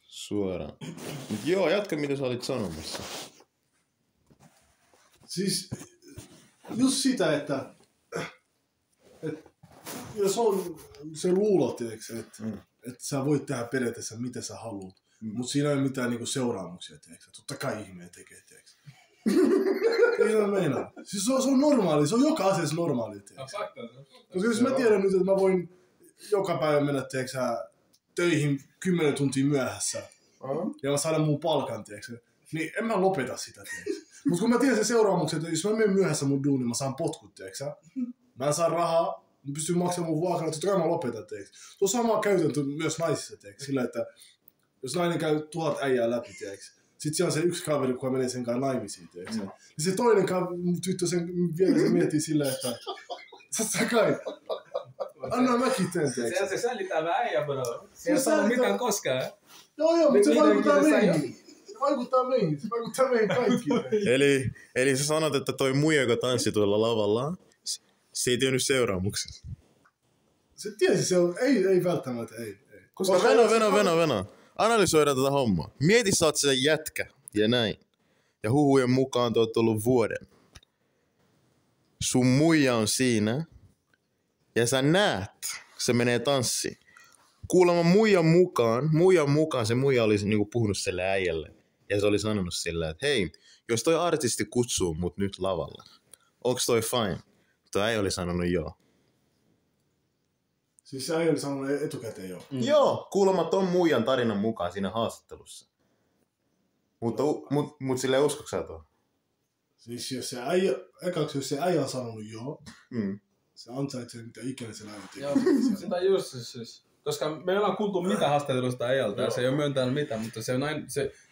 Suoraan. Mut joo, jatka mitä sä olit sanomassa. Siis just sitä, että jos on se luulo, että sä voit tehdä periaatteessa mitä sä haluat, mutta siinä ei ole mitään niinku seuraamuksia, tiedätkö? Totta kai ihminen tekee, tiedätkö? Ei se meinaa. Siis se on normaali, se on joka asiassa normaali, tiedätkö? Koska jos mä tiedän nyt, että mä voin joka päivä mennä, tiedätkö, töihin 10 tuntia myöhässä ja mä saadaan mun palkan, tiedätkö? Niin en mä lopeta sitä, tiedätkö? Mutta kun mä tiedän sen seuraamukset, että jos mä menen myöhässä mun duuniin, mä saan potkut, tiedätkö? Mä en saa rahaa, mä pystyn maksamaan mun vuokraa, totta kai mä lopetan, tiedätkö? Se on sama käytäntö myös naisissa, tiedätkö? Sillä, että jos nainen käy 1000 äijää läpi, tiedätkö? Sitten siellä on se yksi kaveri, kun menee sen kanssa naimisiin, tiedätkö? Niin se toinen tyttö sen vielä se miettii silleen, että sä kai, anna mäkin teen, tiedätkö? Se sällitää vähän äijä, bro. Se ei sano mitään koskaan. Joo, mutta se vaikuttaa meihin. Se vaikuttaa meihin kaikkiin. Eli sä sanot, että toi muija, joka tanssi tuolla lavalla, se ei tiennyt seuraamuksia. Se tiesi, se on, ei välttämättä, ei. Koska Veno. Analysoidaan tätä hommaa. Mieti, sä oot se jätkä ja näin. Ja huhujen mukaan te oot tullut vuoden. Sun muija on siinä. Ja sä näet, se menee tanssiin. Kuulemma muijan mukaan se muija olisi niinku puhunut sille äijälle. Ja se oli sanonut sille, että hei, jos toi artisti kutsuu mut nyt lavalle, onks toi fine? Toi äijä oli sanonut joo. Siis se äijä oli sanonut etukäteen joo. Joo, kuulemma ton muijan tarinan mukaan siinä haastattelussa. Mutta silleen uskoks sä tuo? Siis jos se äijä on sanonut joo, se ansaitsee mitä ikinä se äijä tekee. Joo, sitä just siis. Koska me ollaan kuultu mitä haastattelusta äijältä ja se ei ole myöntänyt mitään, mutta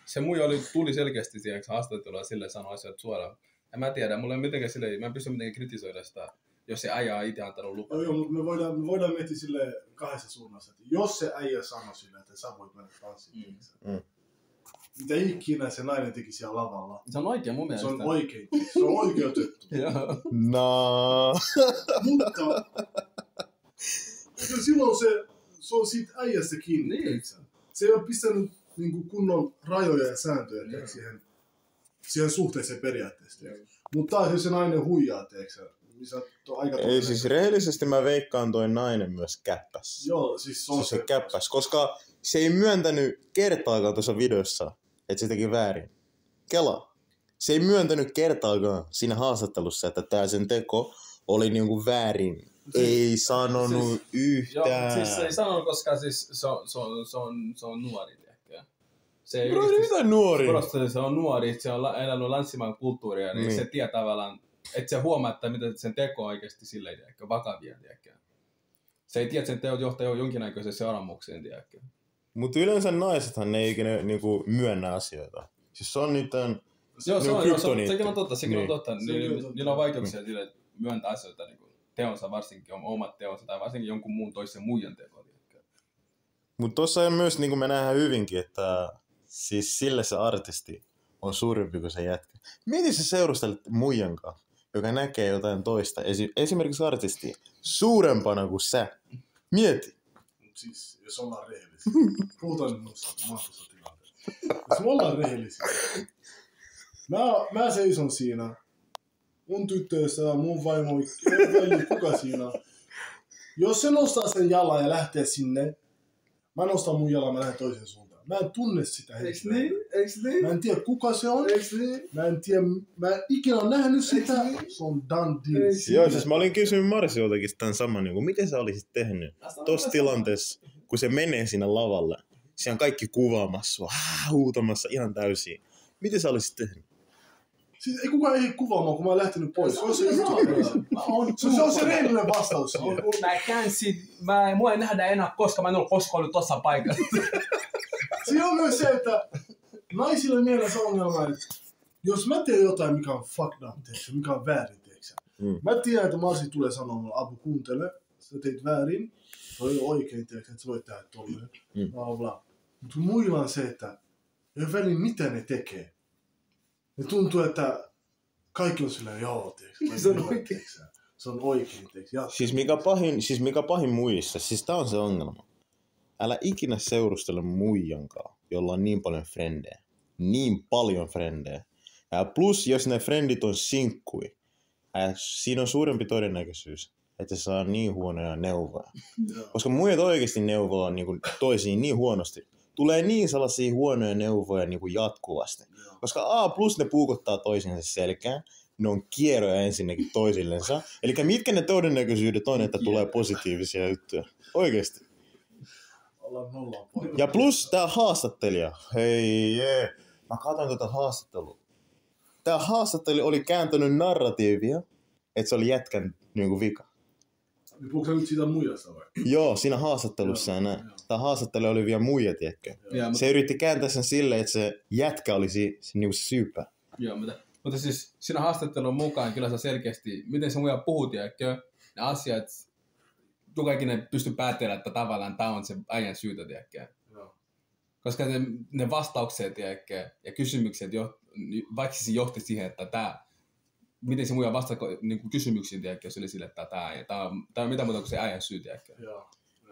se muija tuli selkeästi siihen haastattelua ja silleen sanoi asiat suoraan. Ja mä tiedän, mulla ei mitenkään silleen, mä en pysty mitenkään kritisoida sitä, jos se äijä on itse antanut lupaa. Joo, mutta me voidaan miettiä silleen kahdessa suunnassa, että jos se äijä sanoi silleen, että sä voit mennä tanssiin, mitä ikinä se nainen teki siellä lavalla. Se on oikein mun mielestä. Se on oikein. Se on oikeutettu. No. Mutta silloin se on siitä äijästä kiinni. Niin. Se ei ole pistänyt niinku kunnon rajoja ja sääntöjä siihen suhteeseen periaatteessa. Mutta taas jos se nainen huijaa, teeksä, ei siis rehellisesti mä veikkaan toi nainen myös käppäs. Joo, siis se on se käppäs, koska se ei myöntänyt kertaakaan tuossa videossa, että se teki väärin. Kela. Se ei myöntänyt kertaakaan siinä haastattelussa, että tää sen teko oli niinku väärin. Ei sanonut siis, yhtään. Joo, siis se ei sanonut, koska siis se on nuori. Se ei mitä nuori? Se on nuori, se on elänyt länsimaan kulttuuria, niin se tietää tavallaan, että se huomaa, että mitä sen teko on oikeasti silleen, vakavia. Se ei tiedä, että sen teot johtaa jonkinnäköiseen seuraamukseen. Mutta yleensä naisethan ne ei ikinä niinku myönnä asioita. Siis se on niiden Joo, sekin on totta. Niillä on vaikeuksia sille myöntää asioita, niin teonsa, varsinkin omat teonsa tai varsinkin jonkun muun toisen muijan tekoa. Mutta tuossa myös niin kuin me nähdään hyvinkin, että siis sille se artisti on suurempi kuin se jätkä. Mieti sä seurustelet muijan kanssa, joka näkee jotain toista, esimerkiksi artistia, suurempana kuin sä. Mieti. Siis, jos ollaan rehellisiä. Puhutaan nyt muussa tilanteessa. Jos me ollaan rehellisiä. Mä seison siinä. Mun tyttöystävä, mun vaimo, kuka siinä. Jos se nostaa sen jalan ja lähtee sinne, mä nostan mun jalan, mä lähden toiseen suuntaan. Mä en tunne sitä henkilöä. Eiks niin? Mä en tiedä kuka se on. Mä en ikinä ole nähnyt sitä. Se on done deal. Joo, siis mä olin kysynyt Marsioltakin tämän saman, niin miten sä olisit tehnyt tossa tilanteessa, kun se menee sinne lavalle. Siellä on kaikki kuvaamassa sua, huutamassa ihan täysin. Miten sä olisit tehnyt? Siis ei kukaan ei kuvaamaan, kun mä oon lähtenyt pois. Se on se rehellinen vastaus. Mua ei nähdä enää, koska mä en ollut koskaan ollut tossa paikassa. Siinä on myös se, että naisille mielessä ongelma, että jos mä teen jotain, mikä on fucked up, mikä on väärin, mä tiedän, että Marsi tulee sanoa mulle, Abu, kuuntele, sä teit väärin, toi ei ole oikein, että sä voit tehdä tolleen, mutta muilla on se, että ei ole väliin mitä ne tekee. Ne tuntuu, että kaikki on silleen, joo, se on oikein. Se on oikein, Siis mikä pahin muissa, siis tää on se ongelma. älä ikinä seurustele muijankaan, jolla on niin paljon frendejä. Niin paljon frendejä. Ja plus, jos ne frendit on sinkkui, siinä on suurempi todennäköisyys, että se saa niin huonoja neuvoja. Koska muijat oikeasti neuvoo niinku toisiin niin huonosti. Tulee niin sellaisia huonoja neuvoja niinku jatkuvasti. Koska plus ne puukottaa toisensa selkään. Ne on kierroja ensinnäkin toisillensa. Eli mitkä ne todennäköisyydet on, että tulee positiivisia juttuja? Oikeesti. Ja plus tää haastattelija. Hei jee. Mä katsoin tätä haastattelua. Tää haastattelija oli kääntänyt narratiivia, että se oli jätkän niinku vika. Puhuuko sä nyt siitä muijasta vai? Joo, siinä haastattelussa ja näin. Tää haastattelija oli vielä muija, tiedätkö? Se yritti kääntää sen silleen, että se jätkä olisi niinku se syypää. Joo, mutta siis siinä haastattelun mukaan kyllä se selkeästi, miten se muija puhuu, tiedätkö? Ne asiat, joka ikinen pystyy päättelemään, että tavallaan tämä on se äijän syytä, tiedätkö? Koska ne vastaukset, tiedätkö, ja kysymykset, vaikka se johti siihen, että miten se muija vastaa niin kysymyksiin, tiedätkö, se oli sille, että tämä on mitä muuta kuin se äijän syy, tiedätkö?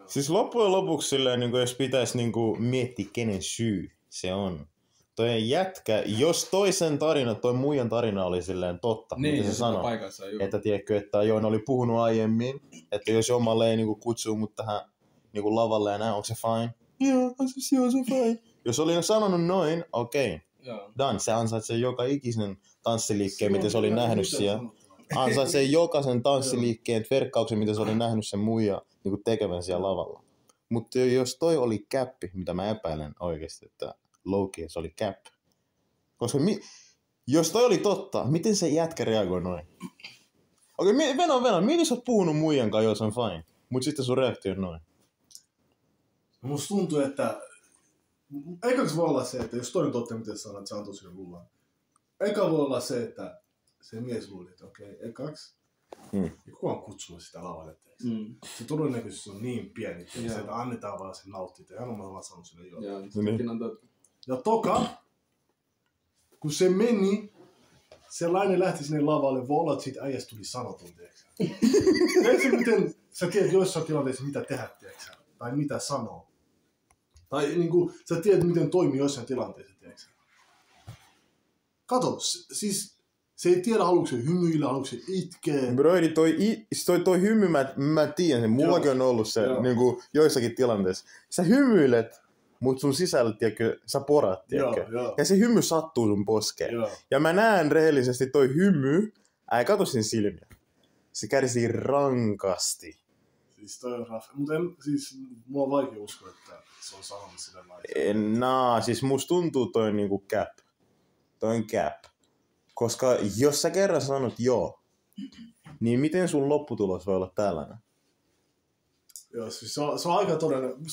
Siis loppujen lopuksi silleen, niin jos pitäisi niin miettiä, kenen syy se on. Toi jätkä, jos toi muijan tarina oli silleen totta, niin, mitä se sanoi, että tiedätkö, että joo, ne oli puhunut aiemmin, että jos omalle niin kutsuu mut tähän niin lavalle ja näin, onko se fine? Joo, se on fine. Jos oli sanonut noin, okei. Dan, se ansaitsee joka ikisen tanssiliikkeen, miten se oli nähnyt siellä. Ansaitsee jokaisen tanssiliikkeen, verkkauksen, miten se oli nähnyt sen muija niin tekevän siellä lavalla. Mutta jos toi oli käppi, mitä mä epäilen oikeasti, että low-key se oli käppi. Koska jos toi oli totta, miten se jätkä reagoi noin? Okei, Venä, miten sä oot puhunut muijan kanssa, jos on fine? Mut sitten sun reaktio on noin. Musta tuntuu, että eiköks voi olla se, että jos toinen totta, miten sanoo, että se antoi sille luvan. Eikä voi olla se, että se mies luuli, että okei, ekaks. Ja kuka on kutsunut sitä lavalle? Se todennäköisyys on niin pieni, että annetaan vaan sen nauttia. Ja hän on vaan sanonut sille joo. Ja toka, kun se meni, sellainen lähti sinne lavalle, voi olla, että siitä äijästä tuli sanoton, tiedätkö? Miten sä tiedät joissain tilanteissa, mitä tehdä, tiedätkö? Tai mitä sanoo. Tai niinku, sä tiedät, miten toimii joissain tilanteissa, tiedätkö? Kato, siis se ei tiedä, haluatko se hymyillä, haluatko se itkeä. Brody, toi hymy, mä tiedän sen. Mullakin on ollut se niinku, joissakin tilanteissa. Sä hymyilet, mut sun sisällä, tiedätkö, sä porat, tiedätkö? Ja se hymy sattuu sun poskeen. Ja mä näen rehellisesti toi hymy, kato sen silmiä. Se kärsii rankasti. Siis toi on raffa. Mutta mulla on vaikea uskoa, että se on sanonut sitä lailla. Siis musta tuntuu toi niinku cap. Toi on cap. Koska jos sä kerran sanot joo, niin miten sun lopputulos voi olla tällainen? Joo, siis se on aika todennäköinen.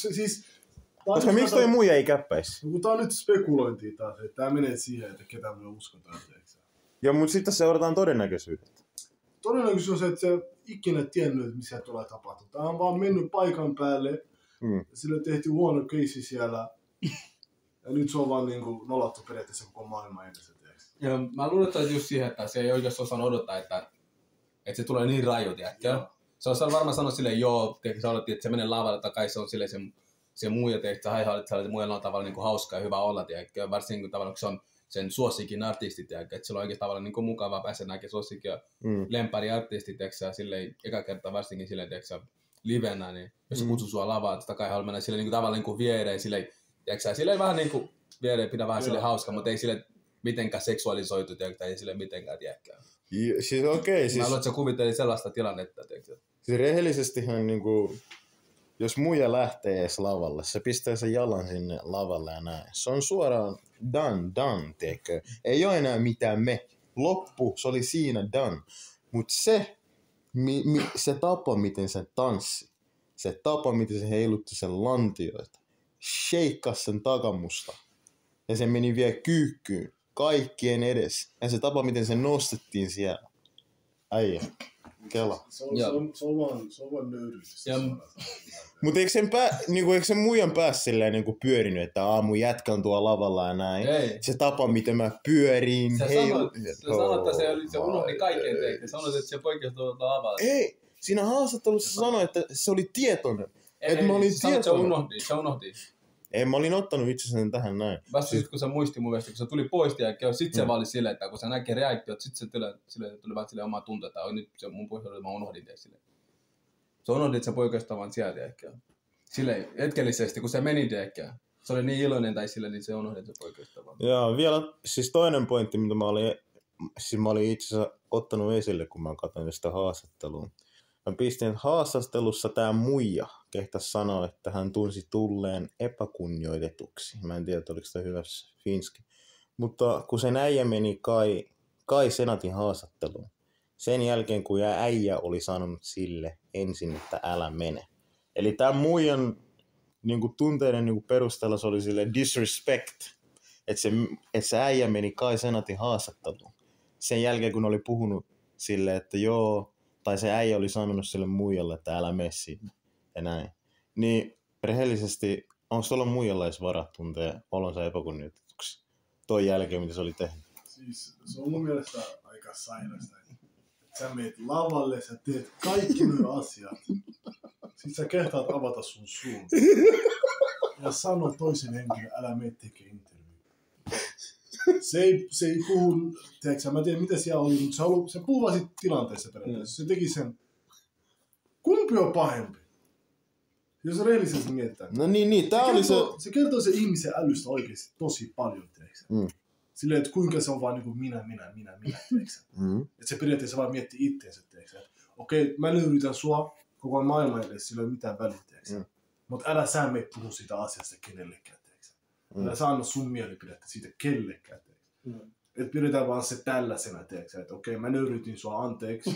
Koska miksi toi muija ei käppäisi? Kun tää on nyt spekulointia taas, että tää menee siihen, että ketä me uskotaan. Joo, mutta sitten seurataan todennäköisyydet. Todennäköisyys on se, että se ikinä tiennyt, että missä tulee tapahtua. Tää on vaan mennyt paikan päälle, sille tehtiin huono keissi siellä, ja nyt se on vaan niinku nolattu periaatteessa koko maailman edessä. Ja mä luulen, että just siihen, että se ei oikeasti osannut odottaa, että se tulee niin raju, tiedätkö? Se on varmaan sanonut silleen, joo, sä olettiin, että se menee lavalle takaisin, se on silleen se muija, että sä olet muijalla on tavallaan niin hauska ja hyvä olla, tiedätkö? Varsinkin tavallaan, kun se on sen suosikin artisti, tiedätkö? Että sillä on oikeasti tavallaan niin mukavaa päästä näkemään suosikin ja lempari artisti, tiedätkö? Silleen eka kertaa varsinkin silleen, tiedätkö? Livenä, niin jos se kutsuu sua lavaa, että kai haluaa mennä silleen niin tavallaan niin viereen, silleen, tiedätkö? Silleen vähän niin kuin viereen pidä vähän silleen hauska, mutta ei silleen mitenkään seksuaalisoitu, tiedätkö? Ei silleen mitenkään, tiedätkö? Siis okei. Mä luulen, että sä kuvittelit sellaista tilannetta, tiedätkö? Siis rehellisestihän niinku, jos muija lähtee edes lavalle, se pistää sen jalan sinne lavalle ja näin. Se on suoraan done, tiedätkö? Ei ole enää mitään loppu, se oli siinä done. Mut se tapa, miten se tanssi, se tapa, miten se heilutti sen lantioita, sheikkasi sen takamusta ja se meni vielä kyykkyyn kaikkien edes. Ja se tapa, miten se nostettiin siellä. Äijä. Kela. Se on vaan nöyryytys. Mutta eikö sen muijan päässä silleen niinku pyörinyt, että mun jätkä on tuolla lavalla ja näin. Ei. Se tapa, miten mä pyörin. Se sanoi, että se unohti kaiken teitä. Se sanoi, että se poikkeus tuolla lavalla. Ei. Siinä haastattelussa sanoi, että se oli tietoinen. Et mä olin se unohti. Ei, mä olin ottanut itsensä tähän näin. Vasta siis, kun se muisti mun mielestä, kun se tuli pois, ja sit se vaan oli silleen, että kun se näkee reaktiot, sit se tuli vähän silleen omaa tuntua, että nyt se mun pois oli, mä unohdin teille silleen. Se unohdit se poikasta vaan sieltä ehkä. Silleen hetkellisesti, kun se meni ehkä. Se oli niin iloinen tai silleen, niin se unohdit se poikasta vaan. Joo, vielä siis toinen pointti, mitä mä olin itse asiassa ottanut esille, kun mä katsoin sitä haastattelua. Mä pistin, että haastattelussa tää muija kehtäisi sanoa, että hän tunsi tulleen epäkunnioitetuksi. Mä en tiedä, oliko sitä hyvä finski. Mutta kun sen äijä meni Kai Senatin haastatteluun, sen jälkeen kun äijä oli sanonut sille ensin, että älä mene. Eli tää muijan niinku, tunteiden niinku, perusteella se oli sille disrespect, että se äijä meni Kai Senatin haastatteluun. Sen jälkeen kun oli puhunut sille, että joo, tai se äijä oli sanonut sille muijalle, että älä mene sinne ja näin. Niin rehellisesti, onko tuolla muijalla edes varaa tuntee olonsa epäkunnioitetuksi toi jälkeen, mitä se oli tehnyt? Siis se on mun mielestä aika sairasta. Sä meet lavalle, sä teet kaikki nuo asiat. Sitten sä kehtaat avata sun suun. Ja sano toisen henkilön, älä mene tekee interview. Se ei puhu, tiedätkö, mä en tiedä mitä siellä oli, mutta se puhuu vaan siitä tilanteessa periaatteessa. Se teki sen. Kumpi on pahempi? Jos rehellisesti mietitään. No niin, tää oli se... Se kertoo se ihmisen älystä oikeasti tosi paljon, tiedätkö. Silleen, että kuinka se on vaan niin kuin minä, tiedätkö. Että se periaatteessa vaan miettii itteensä, tiedätkö. Okei, mä löydytän sua koko maailman edessä, sillä ei ole mitään väliä, tiedätkö. Mutta älä sä mene puhu siitä asiasta kenellekään, tiedätkö. Älä saa anna sun mielipidettä siitä kellekään, tiedätkö. Että pidetään vaan se tällaisena, tiedätkö. Että okei, mä nöyrytin sua anteeksi,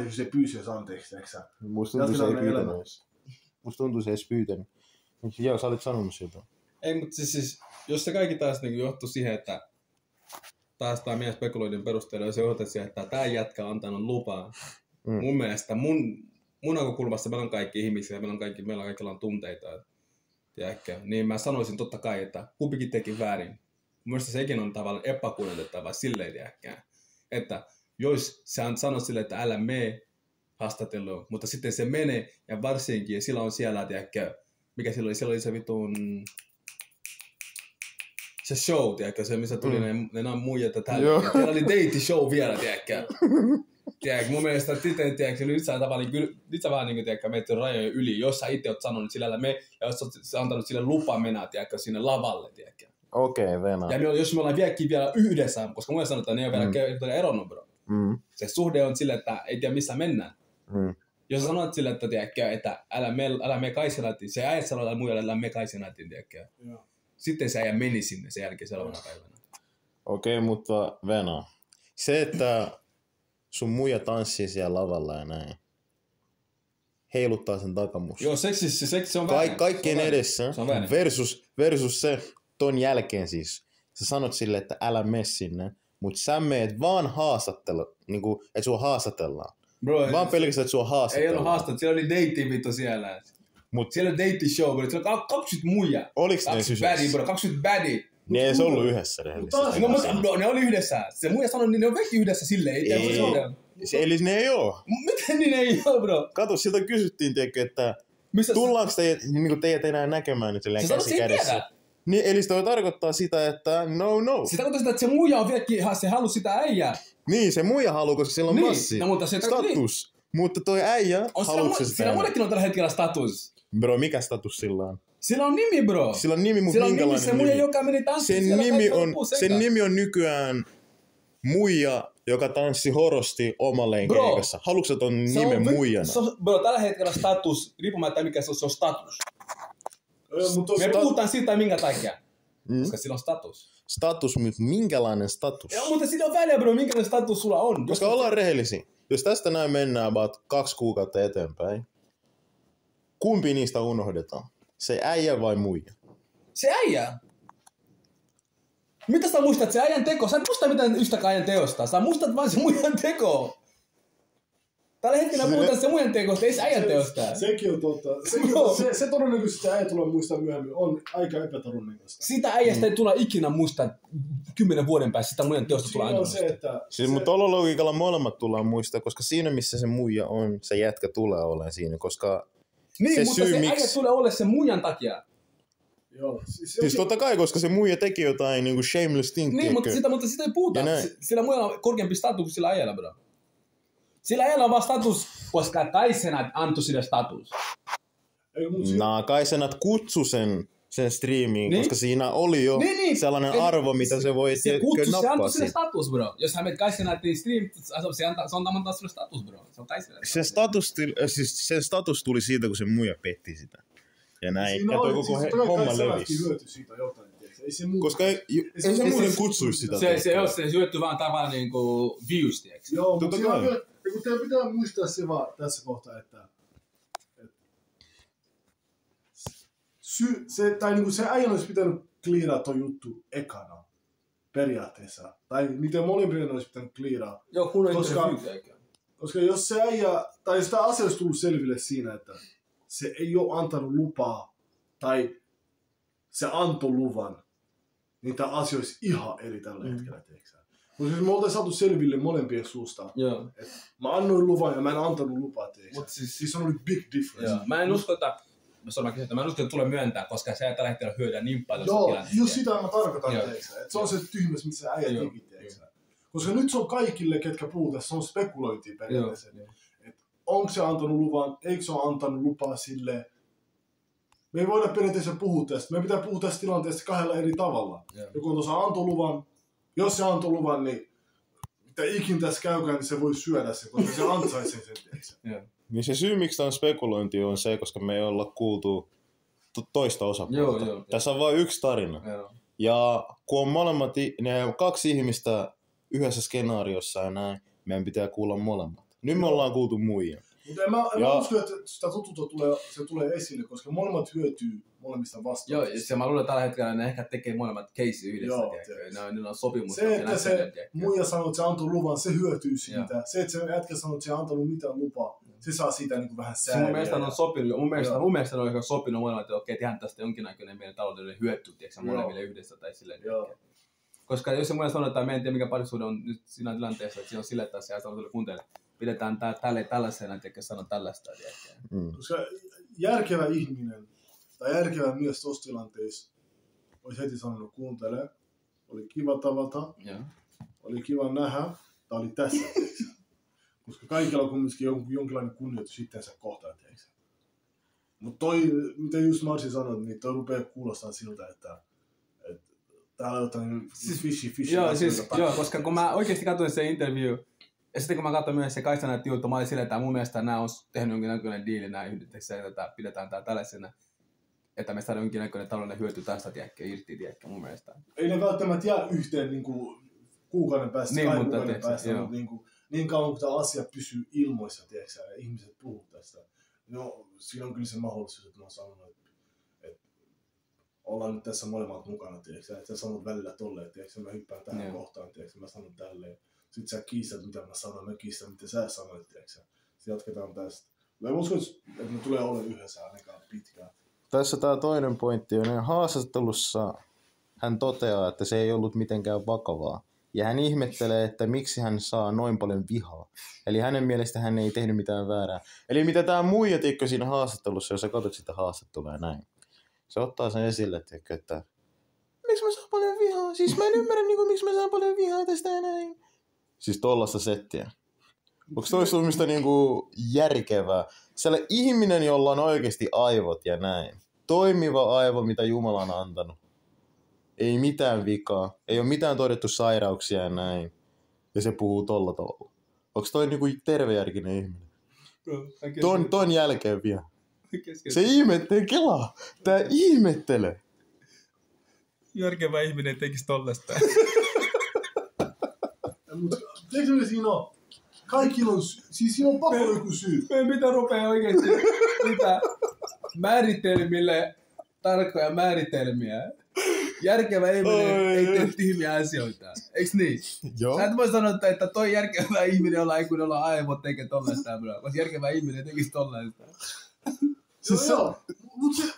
jos se pyysi anteeksi, tiedätkö. Musta tuntuu se ei pyytänyt. Musta tuntuu se ei pyytänyt. Joo, sä olit sanonut siitä. Ei, mutta siis jos se kaikki taas niin johtui siihen, että taas tämä mies spekuloidin perusteella, jos se johtui siihen, että tämä jätkä on antanut lupaa. Mun mielestä, mun näkökulmasta meillä on kaikki ihmisiä, meillä kaikilla on tunteita. Tiedätkö? Niin mä sanoisin totta kai, että kumpikin teki väärin. Mun mielestä sekin on tavallaan epäkunnioitettavaa silleen, tiedätkö? Että jos sä sanot silleen, että älä mene haastatteluun, mutta sitten se menee ja varsinkin, ja sillä on siellä, tiedätkö, mikä siellä oli se vitun se show, tiedätkö, se missä tuli ne muijat ja täällä. Siellä oli date show vielä, tiedätkö. Tiedätkö, mun mielestä titen, tiedätkö, nyt sä vähän niin kuin, tiedätkö, meitä rajojen yli, jos sä itse oot sanonut sillä älä mene, ja jos sä antanut sille lupa mennä, tiedätkö, sinne lavalle, tiedätkö. Okei, Venä. Ja jos me ollaan vielä yhdessä, koska mulle sanotaan, että ne on vielä eronnut, bro. Se suhde on sille, että ei tiedä missä mennään. Jos sä sanot sille, että, tiedätkö, että älä mene Kai Senatiin, se äijät sanoo muille, älä mene Kai Senatiin, tiedätkö. Sitten se äijä meni sinne sen jälkeen seuraavana päivänä. Okei, mutta Venä, se, että sun muija tanssii siellä lavalla ja näin, heiluttaa sen takamusta. Joo, se on väärin. Kaikkien edessä versus se ton jälkeen siis. Sä sanot sille, että älä mene sinne, mutta sä meet vaan haastattella, niinku, että sua haastatellaan. Bro, vaan pelkästään, että sua haastatellaan. Ei ollut haastatella, siellä oli date vittu siellä. Siellä oli date show, bro. Siellä oli 20 muijaa. Oliks ne siis? 20 baddie, bro. 20 baddie. Ne ei se ollut yhdessä rehellisesti. No, ne oli yhdessä. Se muija sanoi, niin ne on kaikki yhdessä silleen. Eli ne ei oo. Miten niin ei oo, bro? Kato, siltä kysyttiin, tiedätkö, että tullaanko teidät enää näkemään nyt silleen käsi kädessä? Niin, eli se tarkoittaa sitä, että no. Se tarkoittaa sitä, että se muija on vieläkin, se halusi sitä äijää. Niin, se muija haluaa, koska sillä on niin, massi. No, mutta se status. Mutta toi äijä haluatko sitä sillä mullekin on tällä hetkellä status. Bro, mikä status sillä on? Sillä on nimi, bro. Sillä on nimi, mutta minkälainen nimi? Se muija, joka meni tanssiin. Sen nimi on nykyään muija, joka tanssi horosti omalleen keikassa. Haluatko sä ton nimen muijana? Bro, tällä hetkellä status, riippumatta mikä se on status. Me puhutaan siitä minkä takia. Koska sillä on status. Status, mutta minkälainen status? Joo, mutta sillä on väliä, bro, minkälainen status sulla on. Koska ollaan rehellisiä. Jos tästä näin mennään about 2 kuukautta eteenpäin, kumpi niistä unohdetaan? Se äijä vai muija? Se äijä? Mitä sä muistat? Se äijän teko? Sä et muista mitään yhtäkään äijän teosta. Sä muistat vain se muijan teko. Tällä hetkellä puhutaan se muiden tekosta, ei se äijän teosta. Sekin on totta. Se todennäköisesti se äijä tulee muistaa myöhemmin. On aika epätodennäköistä. Sitä äijästä ei tule ikinä muistaa 10 vuoden päästä, sitä muiden teosta tulee aina muistaa. Siis mutta tuolla logiikalla molemmat tullaan muistaa, koska siinä missä se muija on, se jätkä tulee olemaan siinä, koska niin, se mutta syy, se miksi... äijä tulee olemaan sen muijan takia. Joo. Siis totta kai, koska se muija teki jotain niinku shameless thing. Niin, mutta sitä ei puhuta. Sillä muijalla on korkeampi status kuin sillä äijällä, bro. Sillä äijällä on vaan status, koska Kaisenat antoi sille status. Kaisenat kutsui sen striimiin, niin? Koska siinä oli jo sellainen arvo, mitä se voi nappaa. Se antoi sille status, bro. Jos hän menet Kaisenatin striimiin, se antaa sille status, bro. Se on Kaisenat. Sen status tuli siitä, kun se muija petti sitä. Ja näin. Ja toi koko homma levisi. Koska ei se muuten kutsuisi sitä. Se hyötyy vaan tavallaan niinku views, tiiäks? Joo, mutta teidän pitää muistaa se vaan tässä kohtaa, että se äijän olisi pitänyt clearaa toi juttu ekana periaatteessa. Tai miten molempien olisi pitänyt clearaa. Joo, kun koska jos se äijä, tai sitä asia olisi tullut selville siinä, että se ei ole antanut lupaa, tai se antoi luvan, niin tämä asia olisi ihan eri tällä hetkellä, teeksä. Mutta siis me oltaisiin saatu selville molempien suusta. Että mä annoin luvan ja mä en antanut lupaa, teeksä. Siis on ollut big difference. Joo. Mä en usko, että tulee myöntää, koska se ei tällä hetkellä hyödyä niin paljon. Joo, just sitä mä tarkoitan, teeksä. Että se on se tyhmys, mitä se äijä teki, teeksä. Koska nyt se on kaikille, ketkä puhuu tässä, se on spekulointia periaatteessa. Onko se antanut luvan, eikö se ole antanut lupaa sille. Me ei voida periaatteessa puhua tästä. Me pitää puhua tästä tilanteesta kahdella eri tavalla. Joku on tuossa antoi luvan. Jos se antoi luvan, niin mitä ikin tässä käykään, niin se voi syödä sen, koska se ansaitsee sen teeksä. Niin se syy, miksi tämä on spekulointi, on se, koska me ei olla kuultu toista osapuolta. Tässä on vain yksi tarina. Ja kun on molemmat, ne 2 ihmistä yhdessä skenaariossa ja näin, meidän pitää kuulla molemmat. Nyt me ollaan kuultu muija. Mutta mä uskon, että sitä totuutta tulee esille, koska molemmat hyötyy molemmista vastaan. Joo, ja mä luulen, että tällä hetkellä ne ehkä tekee molemmat keissi yhdessä. Niillä on sopimus. Se, että se muija sanoo, että se antoi luvan, se hyötyy siitä. Se, että se jätkä sanoo, että se ei antanut mitään lupaa, se saa siitä niin kuin vähän sääliä. Mun mielestä on sopinut, mun mielestä on ehkä sopinut molemmat, että okei, tehdään tästä jonkinnäköinen meidän taloudellinen hyöty, tiedätkö molemmille yhdessä tai silleen. Koska jos se muija sanoo, että mä en tiedä mikä parisuhde on nyt siinä tilanteessa, että siinä on sille, että se sanoo kuuntele. Pidetään tällaisena, että sano tällaista. Koska järkevä ihminen tai järkevä mies tuossa tilanteessa olisi heti sanonut, kuuntele, oli kiva tavata, oli kiva nähdä, tämä oli tässä, teeksä. Koska kaikilla on kumminkin jonkinlainen kunnioitus itseensä kohtaan, teeksä. Mutta toi, mitä just Marsi sanoi, niin toi rupeaa kuulostaa siltä, että täällä on jotain fishy. Joo, koska kun mä oikeasti katsoin se interview, ja sitten kun mä katsoin myös se Kaisenat juttu, mä olin silleen, että mun mielestä nämä on tehnyt jonkinnäköinen diili, nämä yhdessä, että pidetään tää tällaisena, että me saadaan jonkinnäköinen taloudellinen hyöty tästä irti, mun mielestä. Ei ne välttämättä jää yhteen niin kuin kuukauden päästä, niin, 2 kuukauden päästä, mutta niin kauan kun tämä asia pysyy ilmoissa, tiedätkö, ja ihmiset puhuu tästä, no siinä on kyllä se mahdollisuus, että mä oon sanonut, että ollaan nyt tässä molemmat mukana, tiedätkö, että sä sanot välillä tolleen, tiedätkö, mä hyppään tähän kohtaan, tiedätkö, mä sanon tälleen. Sitten sä kiistät, mitä mä sanon, mä kiistän, mitä sä sanoit, tiedätkö. Sitten jatketaan tästä. Mä uskon, että me tulee olla yhdessä ainakaan pitkään. Tässä tää toinen pointti on, haastattelussa hän toteaa, että se ei ollut mitenkään vakavaa. Ja hän ihmettelee, että miksi hän saa noin paljon vihaa. Eli hänen mielestä hän ei tehnyt mitään väärää. Eli mitä tää muija tikkö siinä haastattelussa, jos sä katsot sitä haastattelua ja näin. Se ottaa sen esille, että miksi mä saan paljon vihaa? Siis mä en ymmärrä, miksi mä saan paljon vihaa tästä ja näin. Siis tollaista settiä. Onko toi summista niinku järkevää? Siellä ihminen, jolla on oikeasti aivot ja näin. Toimiva aivo, mitä Jumala on antanut. Ei mitään vikaa. Ei ole mitään todettu sairauksia ja näin. Ja se puhuu tolla tavalla. Onko toi niinku tervejärkinen ihminen? Ton jälkeen vielä. Se ihmettelee, kelaa. Tää ihmettelee. Järkevä ihminen tekisi tollaista. Tiedätkö mitä siinä on? Kaikilla on siis siinä on pakko joku syy. Meidän pitää rupea oikeesti mitä määritelmille tarkkoja määritelmiä. järkevä ihminen ei tee tyhmiä asioita. Eiks niin? Joo. Sä et voi sanoa, että toi järkevä ihminen, jolla ei kun olla aivot tekee tollaista. Koska järkevä ihminen tekisi tollaista. Joo. Mut se,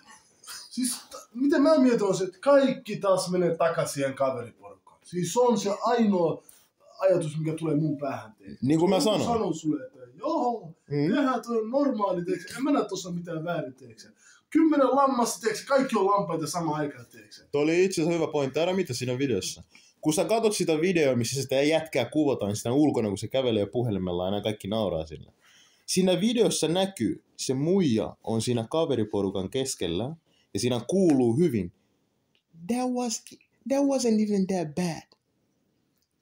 miten mä mietin on se, että kaikki taas menee takaisin siihen kaveriporukkaan. Siis se on se ainoa ajatus, mikä tulee mun päähän teille. Niin kuin mä sanoin. Sanon sulle, että joo, tehdään toi normaali, teeksä. En mä näe tossa mitään väärin, teeksä. 10 lammasta, teeksä. Kaikki on lampaita samaan aikaan, teeksä. Tuo oli itse asiassa hyvä pointti. Älä mitä siinä videossa. Kun sä katsot sitä videoa, missä sitä jätkää kuvataan sitä ulkona, kun se kävelee puhelimella ja nämä kaikki nauraa sillä. Siinä videossa näkyy, se muija on siinä kaveriporukan keskellä ja siinä kuuluu hyvin. That wasn't even that bad.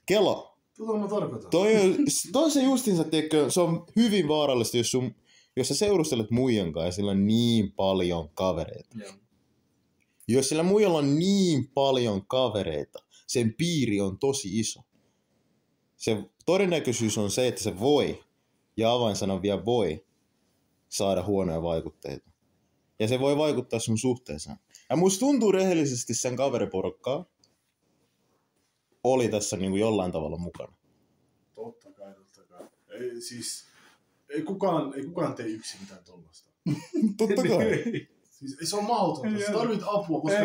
Kela. Mä tarkoitan. Toi se justiinsa, tiedätkö, se on hyvin vaarallista, jos sä seurustelet muijan kanssa ja sillä on niin paljon kavereita. Joo. Jos sillä muijalla on niin paljon kavereita, sen piiri on tosi iso. Se todennäköisyys on se, että se voi, ja avainsana vielä voi, saada huonoja vaikutteita. Ja se voi vaikuttaa sun suhteeseen. Ja musta tuntuu rehellisesti sen kaveriporukkaa oli tässä niin kuin jollain tavalla mukana. Totta kai. Ei, siis, ei kukaan tee yksin mitään tollasta. Totta kai. Siis, ei se on mahdotonta. Sä tarvit apua, koska...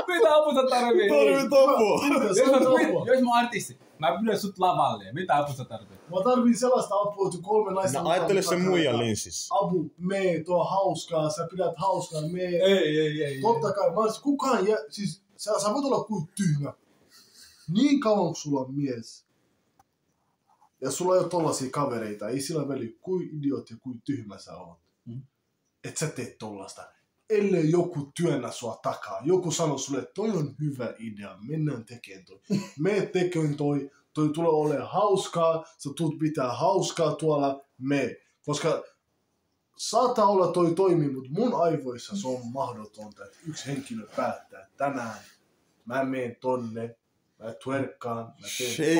Mitä apua sä tarvii? Tarvit apua. Jos mä oon artisti, mä pyydän sut lavalle. Mitä apua sä tarvii? Mä tarvin sellaista apua, että 3 naista... Ajattele sen muijan linssissä. Apu, mee, tuo hauskaa, sä pidät hauskaa, mee. Ei. Totta kai. Siis, sä voit olla kuin tyhmä. Niin kauan kun sulla on mies. Ja sulla ei ole tollasia kavereita. Ei sillä väliä, kuin idiootti ja kuin tyhmä sä oot. Et sä teet tollasta. Ellei joku työnnä sua takaa. Joku sanoo sulle, että toi on hyvä idea. Mennään tekemään toi. Me tekemään toi. Toi tulee olemaan hauskaa. Sä tulet pitää hauskaa tuolla. Koska saattaa olla toi toimii, mutta mun aivoissa se on mahdotonta, että yksi henkilö päättää, että tänään mä menen tonne, mä twerkkaan, mä teen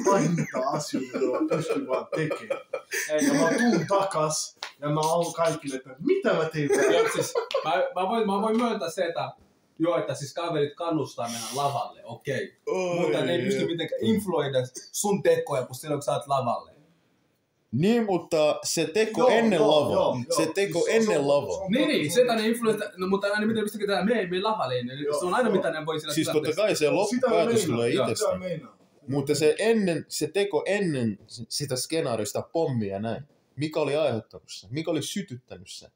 pahinta asioita, joilla mä pystyn vaan tekemään. Ja mä tuun takas ja mä haluan kaikille, että mitä mä teen täällä. Siis, mä voin myöntää se, että siis kaverit kannustaa mennä lavalle, okei. Mutta ne ei pysty mitenkään influoida sun tekoja, kun silloin kun sä oot lavalle. Niin, mutta se teko ennen lavaa. Se teko ennen lavaa. Niin, se tänne influenssa, no mutta aina miten pystyykö tää me lavalle, se on aina mitä ne voi sillä siis totta kai se loppupäätös tulee itsestään. Mutta se teko ennen sitä skenaarista pommia ja näin. Mikä oli aiheuttanut sen? Mikä oli sytyttänyt sen?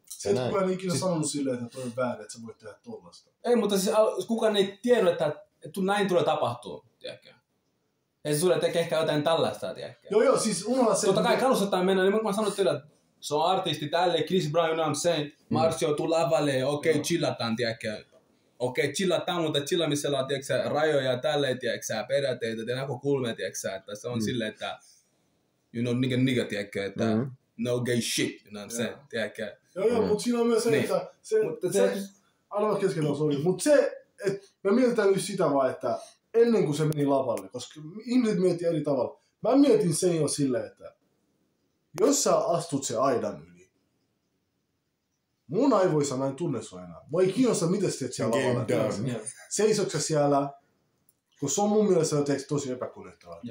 Se ei kukaan ikinä sanonut silleen, että toi on väärin, että sä voit tehdä tollasta. Ei, mutta siis kukaan ei tiedä, että näin tulee tapahtua, tiedätkö? Ja se sulle tekee ehkä jotain tällaista, tiedätkö? Joo, siis unohda se. Totta kai kannustetaan mennä, niin mä sanon teille, että se on artisti tälleen, Chris Brown, you know what I'm saying? Mars joutuu lavalle, okei, chillataan, tiedätkö? Okei, chillataan, mutta chillaamisella on, tiedätkö, rajoja tälleen, tiedätkö, periaatteita, näkökulmia, tiedätkö, että se on silleen, että you know, nigga, tiedätkö, että no gay shit, you know what I'm saying, tiedätkö? Joo, mutta siinä on myös se, että Arva keskellä sori, mutta se, että me mietitään nyt sitä vaan, että ennen kuin se meni lavalle, koska ihmiset miettii eri tavalla. Mä mietin sen jo silleen, että jos sä astut se aidan yli, mun aivoissa mä en tunne sua enää. Mua ei kiinnosta, miten sä teet siellä lavalla. Seisotko siellä, kun se on mun mielestä jotenkin tosi epäkunnioittavaa.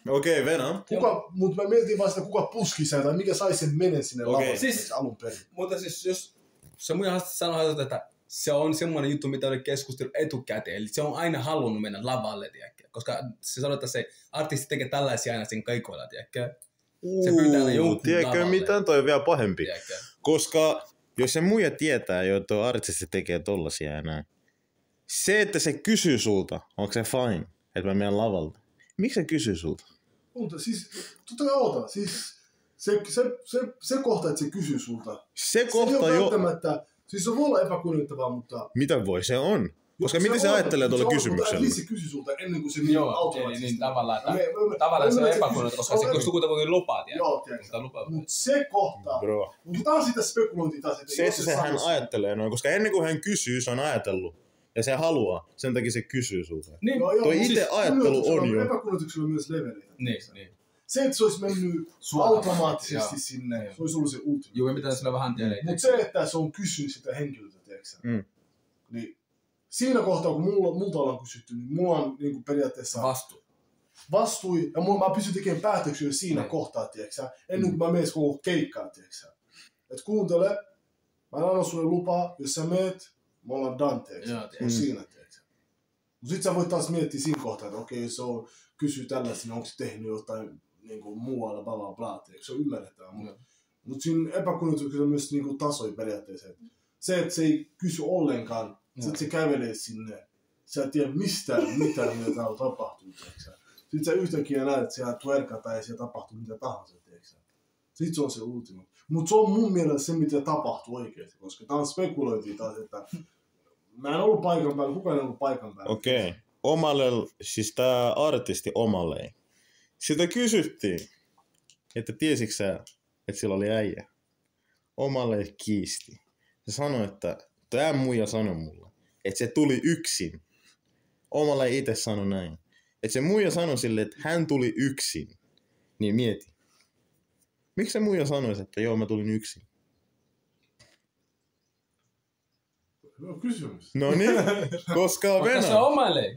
Okei, Venä. Mutta mä mietin vaan sitä, kuka puski sen tai mikä sai sen menen sinne lavalle siis, alun perin. Mutta siis jos se mun ihan sanoo, että se on semmoinen juttu, mitä oli keskustellut etukäteen. Eli se on aina halunnut mennä lavalle, tiedäkö? Koska se sanoo, että se artisti tekee tällaisia aina sen kaikoilla, tiedäkö? Se pyytää aina jonkun tiedätkö mitään, toi on vielä pahempi. Tiedätkö? Koska jos se muija tietää jo, että artisti tekee tollasia ja näin. Se, että se kysyy sulta, onko se fine, että mä menen lavalta. Miksi se kysyy sulta? Mutta siis, totta kai oota. Siis se kohta, että se kysyy sulta. Se kohta ei ole jo. välttämättä. Siis se voi olla epäkunnioittavaa, mutta... Mitä voi? Se on. Koska miten se ajattelee tuolla kysymyksellä? Mutta se kysyy sulta ennen kuin se niin automaattisesti. Niin tavallaan se on epäkunnioittavaa, koska se kysyy kuitenkin lupaa, tiedätkö? Joo, tiedätkö. Mutta se kohta... Mutta taas sitä spekulointia taas. Se, että hän ajattelee noin. Koska ennen kuin hän kysyy, se on ajatellut. Ja se haluaa. Sen takia se kysyy sulta. Niin, toi itse ajattelu on jo. Epäkunnioituksella on myös leveleitä. Niin. Se, että se olisi mennyt automaattisesti sinne, se olisi ollut se ultimate. Joo, mitä sillä vähän tiedä. Mutta se, että se on kysynyt sitä henkilöltä, tiiäksä. Mm. Niin siinä kohtaa, kun multa ollaan kysytty, niin mulla on niinku periaatteessa vastui, ja mä pystyn tekemään päätöksiä siinä kohtaa, tiiäksä. Ennen kuin mä menen koko keikkaan, tiiäksä. Et kuuntele, mä annan sulle lupaa, jos sä meet, me ollaan done, tiiäksä. Siinä, tiiäksä. Mut sit sä voit taas miettiä siinä kohtaa, että okei, jos se on kysyy tällaista, niin onko se tehnyt jotain niinku muualla, bla bla bla, tiiäksä. Se on ymmärrettävää. Mut siinä epäkunnioituksessa on myös niinku tasoja periaatteessa. Se, että se ei kysy ollenkaan, sit se kävelee sinne. Sä et tiedä mitään, mitä täällä tapahtuu, tiiäksä. Sitten sä yhtäkkiä näet, että siellä twerkataan ja siellä tapahtuu mitä tahansa, tiiäksä. Sitten se on se ultima. Mutta se on mun mielestä se, mitä tapahtuu oikeesti, koska tää on spekulointia taas, että mä en ollut paikan päällä, kukaan ei ollut paikan päällä. Okei. Omalle, siis tää artisti Omalle. Sitä kysyttiin, että tiesitkö sä, että sillä oli äijä. Omalle kiisti. Se sanoi, että tää muija sanoi mulle, että se tuli yksin. Omalle itse sanoi näin. Että se muija sanoi sille, että hän tuli yksin. Niin mieti. Miksi se muija sanoisi, että joo, mä tulin yksin? No kysymys. No niin, koska Venä. Se on Omalle.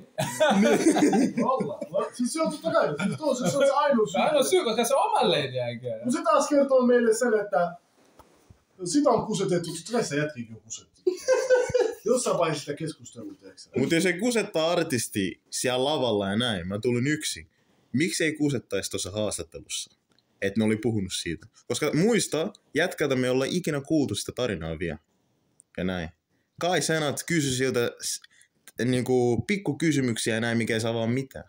Siis se on totta kai, siis se on se ainoa syy. Ainoa syy, koska se on Omalle jälkeen. No se taas kertoo meille sen, että sitä on kusetettu, tässä jätkikin on kusetettu. Jossain vaiheessa sitä keskustelua, teeksä. Mutta jos ei kusettaa artisti siellä lavalla ja näin, mä tulin yksin. Miksi ei kusettaisi tuossa haastattelussa? Että ne oli puhunut siitä. Koska muista, jätkältä me ei olla ikinä kuultu sitä tarinaa vielä. Ja näin. Kai Senat kysyi siltä niinku pikkukysymyksiä ja näin, mikä ei saa vaan mitään.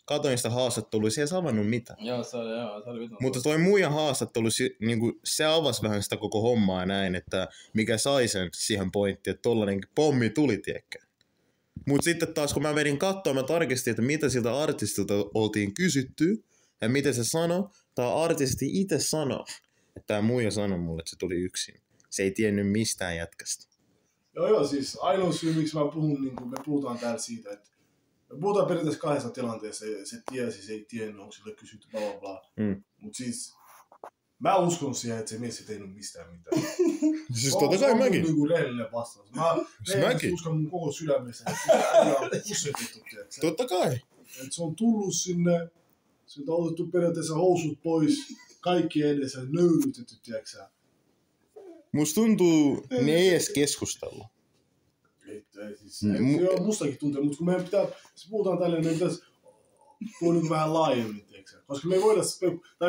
Katoin sitä haastattelua, se ei avannut mitään. Joo, se oli vitun. Mutta toi muija haastattelu, niinku, se avasi vähän sitä koko hommaa ja näin, että mikä sai sen siihen pointtiin, että tollanen pommi tuli, tiekkä. Mut sitten taas kun mä vedin kattoa, mä tarkistin, että mitä siltä artistilta oltiin kysytty ja miten se sanoi. Tää artisti itse sanoi, että tää muija sanoi mulle, että se tuli yksin. Se ei tiennyt mistään jätkästä. Joo, siis ainoa syy, miksi mä puhun, niin me puhutaan täällä siitä, että me puhutaan periaatteessa kahdessa tilanteessa, se tiesi, se ei tiennyt, onko sille kysytty, bla bla bla. Mut siis, mä uskon siihen, että se mies ei tehnyt mistään mitään. Siis totta kai mäkin. Se on niinku rehellinen vastaus. Mä uskon mun koko sydämessä, että sitä on kusetettu, tiedätkö? Totta kai. Et se on tullut sinne, sieltä on otettu periaatteessa housut pois, kaikki edessä, nöyrytetty, tiedätkö? Musta tuntuu, ne ei edes keskustella. Ei siis, joo, mustakin tuntuu, mutta kun meidän pitää, jos puhutaan tälleen, meidän pitäisi puhua niin vähän laajemmin, tiedätkö? Koska me ei voida,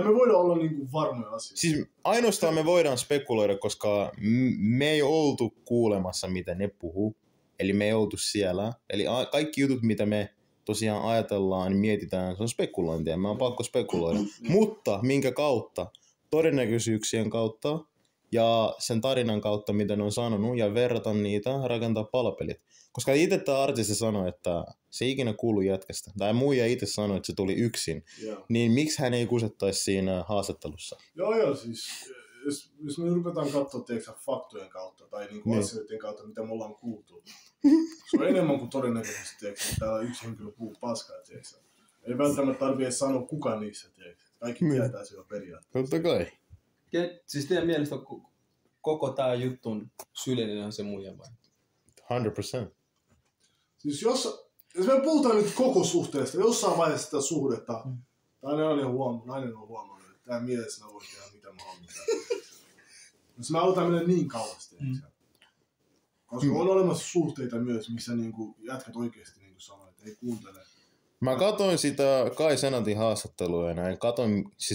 me voidaan olla niin kuin varmoja asioita. Siis ainoastaan me voidaan spekuloida, koska me ei oltu kuulemassa, mitä ne puhuu. Eli me ei oltu siellä. Eli kaikki jutut, mitä me tosiaan ajatellaan, niin mietitään, se on spekulointia. Me on pakko spekuloida. Mutta minkä kautta? Todennäköisyyksien kautta. Ja sen tarinan kautta, mitä ne on sanonut, ja verrata niitä, rakentaa palapelit. Koska itse tämä artisti sanoi, että se ei ikinä kuulu jätkästä. Tai muija itse sanoi, että se tuli yksin. Joo. Niin miksi hän ei kusettaisi siinä haastattelussa? Joo, siis jos me ruvetaan katsoa faktojen kautta tai niinku asioiden kautta, mitä me ollaan kuultu. Se on enemmän kuin todennäköisesti, että täällä yksi henkilö puhuu paskaa, tiedätkö? Ei välttämättä tarvitse sanoa kuka niissä, tiedätkö? Kaikki tietää sitä periaatteessa. Totta kai. Siis teidän mielestä koko tää jutun syyllinen on se muija vai? 100%. Siis jos me puhutaan nyt koko suhteesta, jossain vaiheessa sitä suhdetta, nainen on huomannut, että tää mielessä mä voin tehdä mitä mä haluan. Jos mä aloitan mennä niin kauas, koska on olemassa suhteita myös, missä niinku jätkät oikeesti niinku sanoo, että ei kuuntele. Mä katoin sitä Kai Senatin haastattelua ja näin.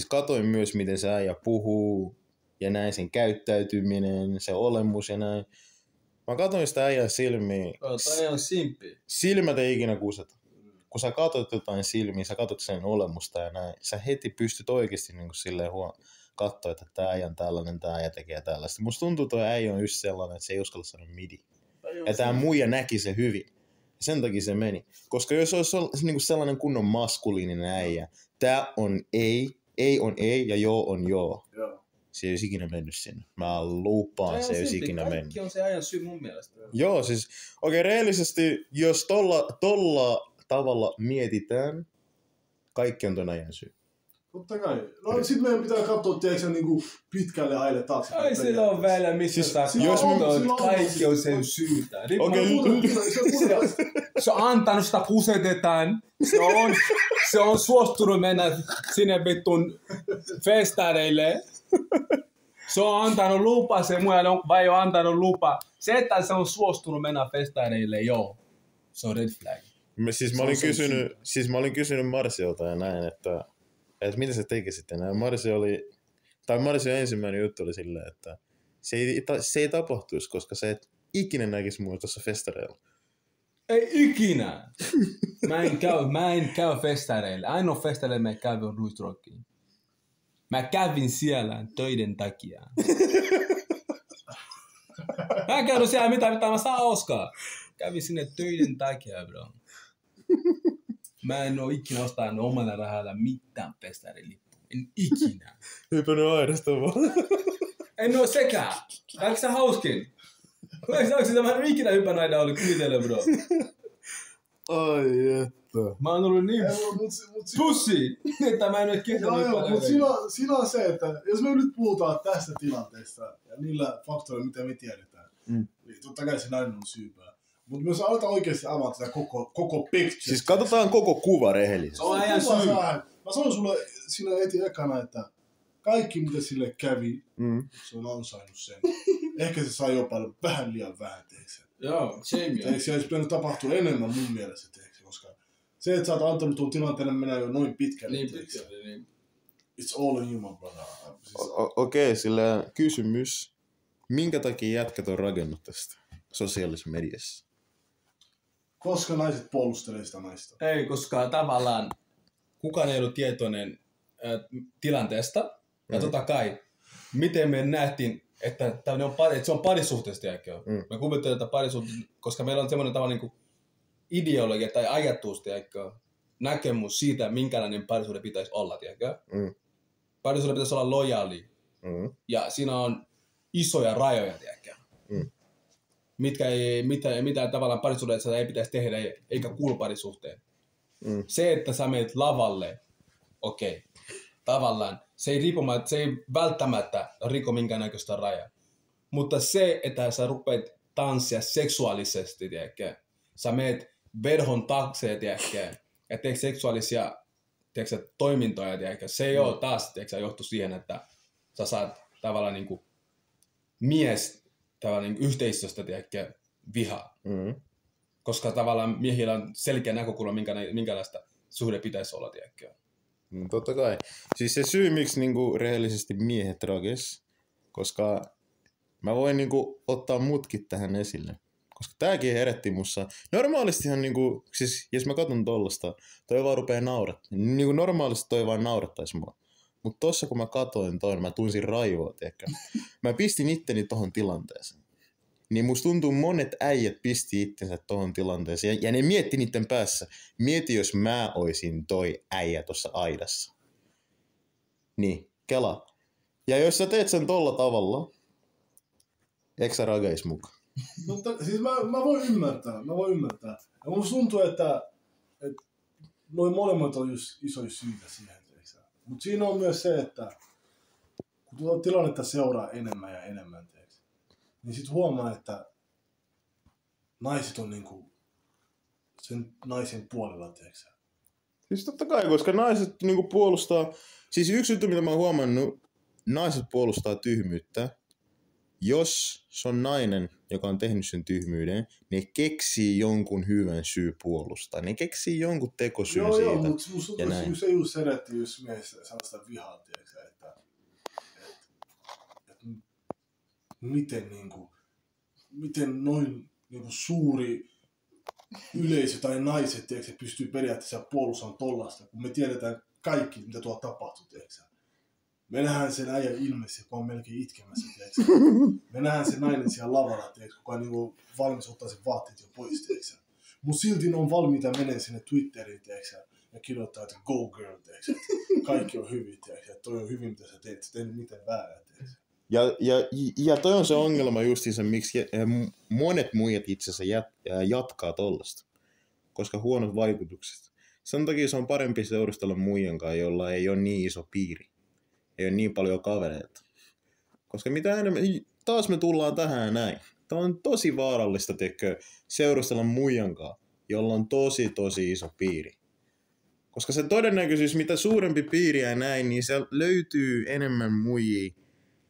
Katoin myös, miten se äijä puhuu ja näin sen käyttäytyminen, se olemus ja näin. Mä katoin sitä äijän silmiin. Toi on simpi. Silmät ei ikinä kuseta. Kun sä katot jotain silmiä, sä katot sen olemusta ja näin. Sä heti pystyt oikeesti niin silleen katsoa, että tää äijä on tällainen, tää äijä tekee tällaista. Musta tuntuu, että toi äijä on just sellainen, että se ei uskalla sanoa midi. Ja tää muija näki se hyvin. Sen takia se meni. Koska jos olisi niin sellainen kunnon maskuliininen äijä, tää on ei on ei ja joo on joo. Se ei olisi ikinä mennyt sinne. Mä lupaan, se ei olisi ikinä mennyt. Kaikki on se ajan syy mun mielestä. Joo, siis rehellisesti, jos tolla tavalla mietitään, kaikki on ton ajan syy. Totta kai. No sit meidän pitää katsoa, tiedätkö niinku pitkälle aille taakse. Ei sillä ole väliä, missä sä katsot, kaikki on sen syytä. Se on antanut sitä pusetetaan. Se on suostunut mennä sinne vittun festareille. Se on antanut lupa, se vai on antanut lupa. Se, että se on suostunut mennä festareille, joo. Se on red flag. Mä olin kysynyt Marsiolta ja näin, että mitä se teki sitten. Marsion ensimmäinen juttu oli silleen, että se ei tapahtuisi, koska se et ikinä näkisi mua tuossa festareilla. Ei ikinä! Mä en käy festareille. Ainoa festareille mä kävin on Ruistrockiin. Mä kävin siellä töiden takia. Mä en käynyt siellä mitä mä saa oskaa. Kävin sinne töiden takia, bro. Mä en oo ikinä ostanut omalla rahalla mitään festarilippuja. En ikinä. Hypännyt aidasta vaan. En oo sekään. Kaikki sä hauskin. Onko sitä mä en ikinä hypännyt aina oli kuvitelle, bro. Ai että. Mä oon ollut niin pussi, että mä en oo kestänyt Joo, mutta siinä on se, että jos me nyt puhutaan tästä tilanteesta ja niillä faktoilla, mitä me tiedetään, niin totta kai se nainen on syypää. Mutta jos aletaan oikeasti avata tätä koko picture. Siis katsotaan koko kuva rehellisesti. Se on äijän syy. Mä sanon sulle siinä heti ekana, että kaikki mitä sille kävi, se on ansainnut sen. Ehkä se sai jopa vähän liian vähän, teeksä. Joo, shame. Eikö se olisi pitänyt tapahtua enemmän mun mielestä, teeksä, koska se, että sä oot antanut tuon tilanteen mennä jo noin pitkälle, niin pitkälle, niin. It's all in human, brother. Okei, sillä kysymys. Minkä takia jätkät on rakennut tästä sosiaalisessa mediassa? Koska naiset puolustelee sitä naista. Ei, koska tavallaan kukaan ei ollut tietoinen tilanteesta. Ja totta kai, miten me nähtiin, että se on parisuhteesta jälkeen. Me kuvittelemme, että parisuhteesta, koska meillä on semmoinen tavallaan niin ideologia tai ajatus, näkemys siitä, minkälainen parisuhde pitäisi olla. Parisuhde pitäisi olla lojaali. Ja siinä on isoja rajoja. Mitä tavallaan parisuhteessa ei pitäisi tehdä, eikä kuulu parisuhteen. Se, että sä menet lavalle, okei. Tavallaan se ei välttämättä riko minkään näköistä rajaa. Mutta se, että sä rupeat tanssia seksuaalisesti, sä menet verhon taakse, ja teet seksuaalisia toimintoja, se ei ole taas johtu siihen, että sä saat tavallaan niin kuin mies tavallaan niin yhteisöstä vihaa. Koska tavallaan miehillä on selkeä näkökulma, minkälaista suhde pitäisi olla. No, totta kai. Siis se syy, miksi niinku rehellisesti miehet rakes, koska mä voin niinku ottaa mutkin tähän esille. Koska tääkin herätti mussa. Normaalistihan niinku, siis jos mä katson tollasta, toi vaan rupee naurattaa. Niinku normaalisti toi vaan naurattais mua. Mut tossa kun mä katoin ton, mä tunsin raivoa, tiedäkö. Mä pistin itteni tohon tilanteeseen. Niin musta tuntuu monet äijät pisti itsensä tohon tilanteeseen. Ja ne mietti niitten päässä. Mieti, jos mä oisin toi äijä tossa aidassa. Niin, kela. Ja jos sä teet sen tolla tavalla, eikö sä rageis mukaan? Mutta siis mä voin ymmärtää. Ja musta tuntuu, että noin molemmat on just isoja syitä siihen. Mutta siinä on myös se, että kun tuota tilannetta seuraa enemmän ja enemmän, niin sit huomaa, että naiset on niinku sen naisen puolella, teeksä. Siis totta kai, koska naiset niinku puolustaa, siis yksi juttu mitä mä oon huomannut, naiset puolustaa tyhmyyttä. Jos se on nainen, joka on tehnyt sen tyhmyyden, niin keksii jonkun hyvän syy puolustaa. Ne keksii jonkun tekosyyn siitä. Joo, mutta se just herätti just mies sellaista vihaa, teeksä, että miten noin niinku suuri yleisö tai naiset, tiedätkö, pystyy periaatteessa puolustamaan tollasta, kun me tiedetään kaikki, mitä tuolla tapahtuu, tiedätkö. Me nähdään sen äijän ilmeessä, joka on melkein itkemässä, tiedätkö. Me nähdään sen nainen siellä lavalla, tiedätkö, kuka on niinku valmis ottaa sen vaatteet jo pois, tiedätkö. Mut silti ne on valmiita menee sinne Twitteriin, tiedätkö, ja kirjoittaa, että go girl, tiedätkö. Kaikki on hyvin, tiedätkö, ja toi on hyvin, mitä sä teet, sä teet mitään väärää, tiedätkö. Ja toi on se ongelma justiinsa, miksi monet muijat itse asiassa jatkaa tollasta. Koska huonot vaikutukset. Sen takia se on parempi seurustella muijan kanssa, jolla ei ole niin iso piiri. Ei ole niin paljon kavereita. Koska mitä enemmän, taas me tullaan tähän näin. Tämä on tosi vaarallista, tiedätkö, seurustella muijan kanssa, jolla on tosi iso piiri. Koska se todennäköisyys, mitä suurempi piiri ja näin, niin se löytyy enemmän muijia,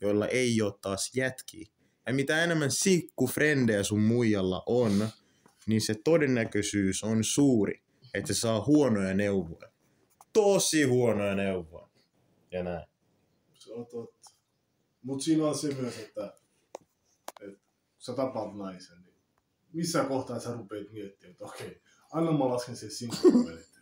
joilla ei ole taas jätkiä. Ja mitä enemmän sikkufrendejä sun muijalla on, niin se todennäköisyys on suuri, että se saa huonoja neuvoja. Tosi huonoja neuvoja. Ja näin. Se on totta. Mut siinä on se myös, että sä tapaat naisen, niin missä kohtaa sä rupeat miettimään, että okei, anna mä lasken sen sinkkukaverit.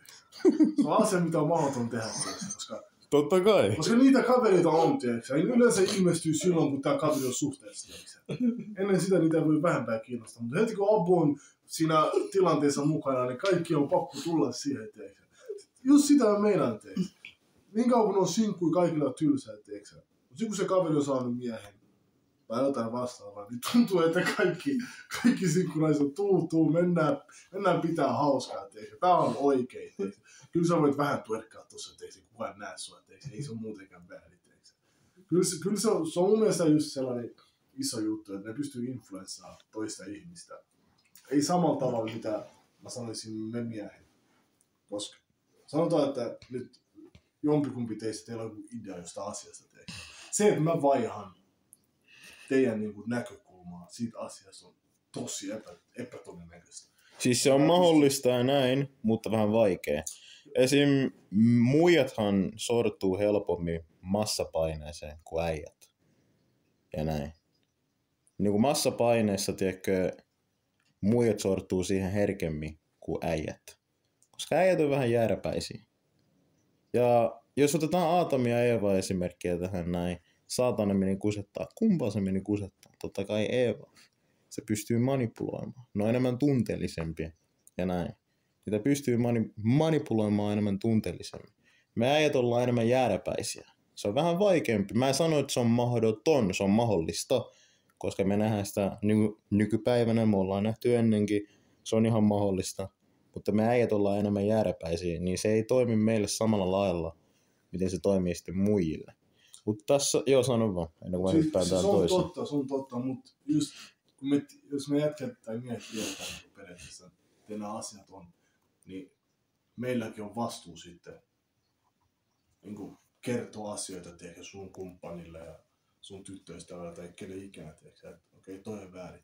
Se on asia, mitä on mahdoton tehdä, koska Totta kai. Koska niitä kavereita on, tiedätkö? Yleensä ilmestyy silloin, kun tämä kaveri on suhteessa, tiedätkö? Ennen sitä niitä voi vähempää kiinnostaa. Mutta heti kun Abu on siinä tilanteessa mukana, niin kaikki on pakko tulla siihen, tiedätkö? Just sitä mä meinaan, tiedätkö? Niin kauan kun on sinkkui, kaikilla on tylsää, tiedätkö? Mutta sitten kun se kaveri on saanut miehen, tai jotain vastaavaa, niin tuntuu, että kaikki sinkkunaiset tuu, mennään pitää hauskaa, tiedätkö? Tää on oikein, tiedätkö? Kyllä sä voit vähän tuerkkaa tossa, tiedätkö? Kukaan näe sua, tiedätkö? Ei se ole muutenkaan väärin, tiedätkö? Kyllä se on mun mielestä just sellainen iso juttu, että ne pystyy influenssaamaan toista ihmistä. Ei samalla tavalla, mitä mä sanoisin me miehen. Koska sanotaan, että nyt jompikumpi teistä teillä on joku idea jostain asiasta, tiedätkö? Se, että mä vaihan teidän niin kuin näkökulmaa siitä asiasta on tosi epätodennäköistä. Siis se on mahdollista ja näin, mutta vähän vaikea. Esim. Muijathan sortuu helpommin massapaineeseen kuin äijät. Ja näin. Niin kuin massapaineessa, tiedätkö, muijat sortuu siihen herkemmin kuin äijät. Koska äijät on vähän järpäisiä. Ja jos otetaan Aatamia ja Eeva esimerkkiä tähän näin, saatana meni kusettaa. Kumpaa se meni kusettaa? Totta kai Eeva. Se pystyy manipuloimaan. Ne on enemmän tunteellisempia. Ja näin. Niitä pystyy manipuloimaan enemmän tunteellisemmin. Me äijät ollaan enemmän jääräpäisiä. Se on vähän vaikeampi. Mä en sano, että se on mahdoton. Se on mahdollista. Koska me nähdään sitä nykypäivänä. Me ollaan nähty ennenkin. Se on ihan mahdollista. Mutta me äijät ollaan enemmän jääräpäisiä. Niin se ei toimi meille samalla lailla, miten se toimii sitten muille. Mutta tässä, joo, sano vaan, ennen kuin mä hyppään täällä toiseen. Se on totta, mutta just jos me jätkät tai miehet tietää niin periaatteessa, että nämä asiat on, niin meilläkin on vastuu sitten niin kuin kertoa asioita tiedätkö, sun kumppanille ja sun tyttöystävälle tai kelle ikinä, että okei, toi on väärin.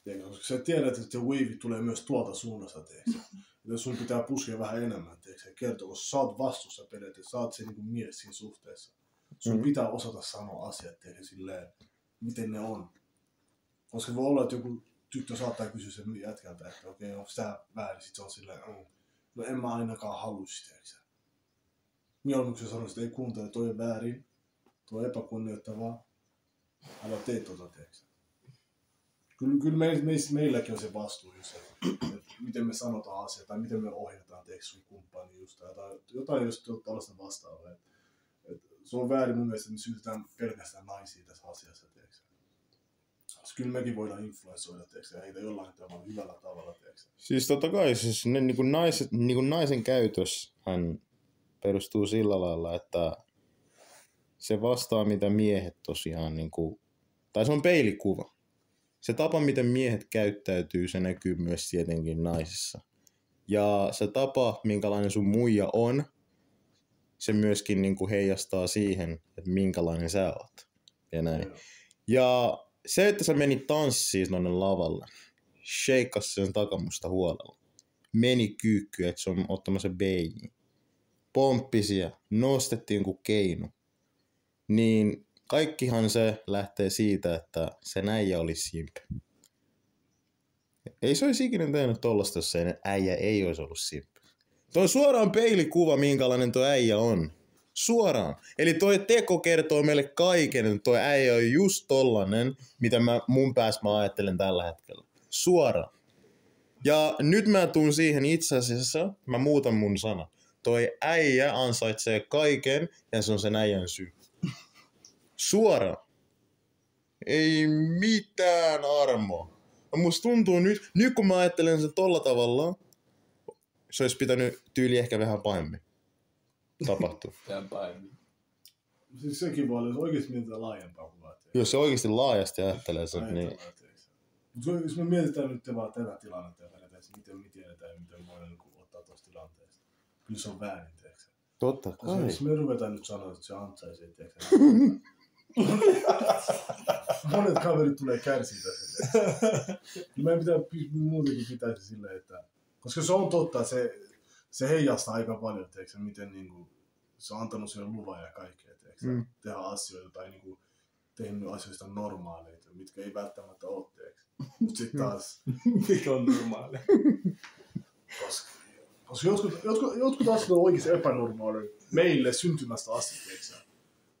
Tiedätkö, koska sä tiedät, että se wave tulee myös tuolta suunnasta, että sun pitää puskea vähän enemmän, tiedätkö, kertoa, koska sä oot vastuussa periaatteessa, sä oot se niin kuin mies siinä suhteessa. Sun pitää osata sanoa asiat, tiedätkö, silleen, miten ne on. Koska voi olla, että joku tyttö saattaa kysyä sen jätkältä, että okei, onko tää väärin, sit se on silleen, no en mä ainakaan halusi, tiedätkö. Mieluummin kun sä sanoisit, että ei kuuntele, toi on väärin, toi on epäkunnioittavaa, älä tee tota, tiedätkö. Kyllä meilläkin on se vastuu just, että miten me sanotaan asiaa tai miten me ohjataan teeksi sun kumppani just tai jotain just tällaista vastaavaa. Se on väärin mun mielestä, että me syytetään pelkästään naisia tässä asiassa, tiedätkö. Kyllä mekin voidaan influenssoida, tiedätkö, ja heitä jollain tavalla hyvällä tavalla, tiedätkö. Siis totta kai, siis ne, niin kuin naisen käytös hän perustuu sillä lailla, että se vastaa mitä miehet tosiaan, niin kuin, tai se on peilikuva. Se tapa, miten miehet käyttäytyy, se näkyy myös tietenkin naisissa. Ja se tapa, minkälainen sun muija on, se myöskin niin kuin heijastaa siihen, että minkälainen sä oot. Ja näin. Ja se, että sä menit tanssiin tonne lavalle, sheikkas sen takamusta huolella, meni kyykkyä, että se on ottamassa BJ, pomppisia, nostettiin kuin keinu, niin kaikkihan se lähtee siitä, että se äijä oli simp. Ei se olisi ikinä tehnyt tollaista, jos se äijä ei olisi ollut simp. Tuo on suoraan peilikuva, minkälainen tuo äijä on. Suoraan. Eli toi teko kertoo meille kaiken, että tuo äijä on just tollanen, mitä mun päässä mä ajattelen tällä hetkellä. Suoraan. Ja nyt mä tuun siihen itse asiassa, mä muutan mun sana. Toi äijä ansaitsee kaiken ja se on sen äijän syy. Suoraan. Ei mitään armoa. Ja musta tuntuu nyt kun mä ajattelen sen tolla tavalla, se olisi pitänyt tyyli ehkä vähän pahemmin tapahtua. Vähän pahemmin. Siis sekin voi olla, jos oikeesti mietitään laajempaa kuvaa. Jos se oikeasti laajasti ajattelee sen, niin... Mutta jos me mietitään nyt vaan tätä tilannetta ja periaatteessa, miten me tiedetään ja miten me voidaan niin ottaa tuosta tilanteesta. Kyllä se on väärin, tiedätkö? Totta kai. Jos me ruvetaan nyt sanoa, että se ansaisi, tiedätkö? Monet kaverit tulee kärsiä tässä. Meidän pitää muutenkin pitää se silleen, että... Koska se on totta, se heijastaa aika paljon, tiedätkö? Miten niinku... Se on antanut sille luvan ja kaikkea, tiedätkö? Tehdä asioita tai niinku... Tehnyt asioista normaaleita, mitkä ei välttämättä ole, tiedätkö? Mut sit taas... Mikä on normaali? Koska jotkut asiat on oikeasti epänormaaleja meille syntymästä asti, tiedätkö?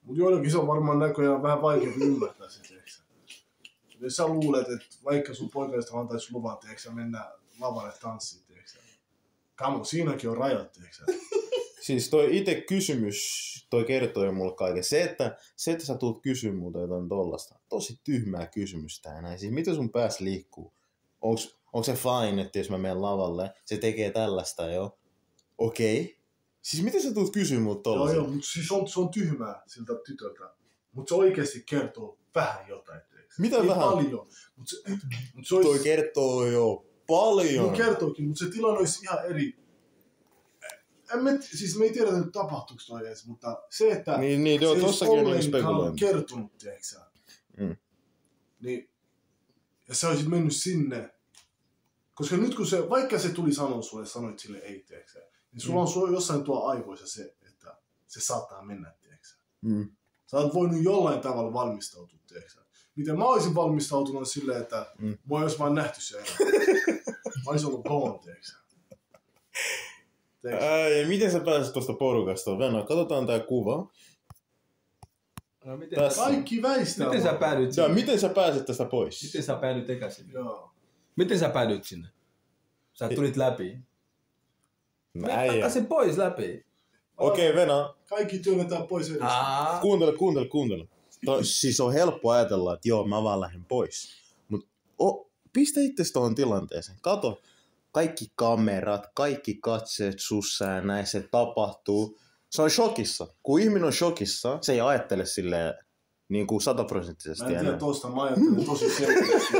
Mut joillakin se on varmaan näköjään vähän vaikeampi ymmärtää se, tiedätkö? Jos sä luulet, että vaikka sun poikaista antaisi luvan, tiedätkö? Mennä lavalle tanssiin, tiedätkö? Kamo, siinäkin on rajat, tiedätkö? Siis toi itse kysymys, toi kertoo jo mulle kaiken. Se, että sä tulet kysyä multa jotain tollasta, tosi tyhmää kysymystä ja näin. Siis miten sun päässä liikkuu? Onko se fine, että jos mä menen lavalle, se tekee tällaista jo? Okei. Siis miten sä tulet kysyä multa tollasta? Joo, mutta siis se on tyhmää siltä tytöltä. Mutta se oikeasti kertoo vähän jotain, tiedätkö? Mitä ei vähän? paljon. Mut se olisi... Toi kertoo jo paljon. Niin kertookin, mutta se tilanne olisi ihan eri. Siis me ei tiedä, että tapahtuuko toi edes, mutta se, että niin, se olisi ollenkaan kertonut, tiedätkö niin, ja sä olisit mennyt sinne, koska nyt kun se, vaikka se tuli sanoa sulle, sanoit sille ei, tiedätkö niin sulla on jossain tuo aivoissa se, että se saattaa mennä, tiedätkö sä oot voinut jollain tavalla valmistautua, tiedätkö miten mä olisin valmistautunut silleen, että mua ei olisi vaan nähty se enää. Mä olisin ollut gone, tiedätkö miten sä pääset tuosta porukasta? Venä, katsotaan tää kuva. No, kaikki väistää. Miten sä päädyt sinne? Miten sä pääset tästä pois? Miten sä päädyt eka sinne? Joo. Miten sä päädyt sinne? Sä tulit läpi. Mä sen pois läpi. Okei, Venä. Kaikki työnnetään pois edestä. Kuuntele. Siis on helppo ajatella, että joo, mä vaan lähden pois. Mut pistä itsesi tuohon tilanteeseen. Kato. Kaikki kamerat, kaikki katseet sussa ja näin se tapahtuu. Se on shokissa. Kun ihminen on shokissa, se ei ajattele silleen niin kuin 100%. Mä en tiedä tosta, mä ajattelen tosi selkeästi.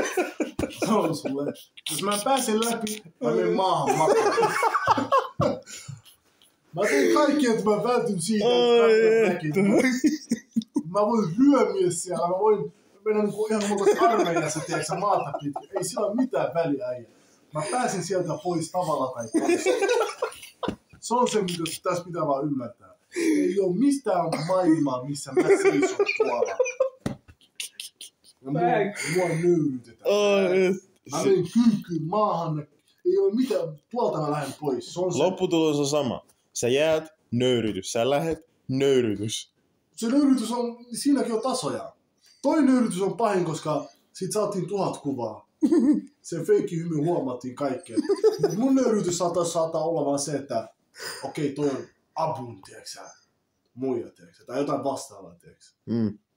Sanon sulle, jos mä pääsen läpi, mä menen maahan makaan. Mä teen kaikki, että mä vältyn siitä, että kaikki mä voin hyömiä siellä, mä voin mennä niinku ihan muuta armeijassa, tiedätkö maata pitkin. Ei sillä ole mitään väliä, äijä. Mä pääsin sieltä pois tavalla tai toisella. Se on se, mitä tässä pitää vaan ymmärtää. Ei ole mistään maailmaa, missä mä seison tuolla. Ja mua nöyrytetään. Mä menen kyykkyyn maahan. Ei ole mitään. Tuolta mä lähden pois. Lopputulos on sama. Sä jäät, nöyrytys. Sä lähet, nöyrytys. Se nöyrytys on, siinäkin on tasoja. Toi nöyrytys on pahin, koska siitä saatiin 1000 kuvaa. Se feikki hymy huomattiin kaikkea. Mun nöyrytys saattaa olla vaan se, että okei, toi on abun, tiiäksä, muija, tiiäksä, tai jotain vastaavaa, tiiäksä.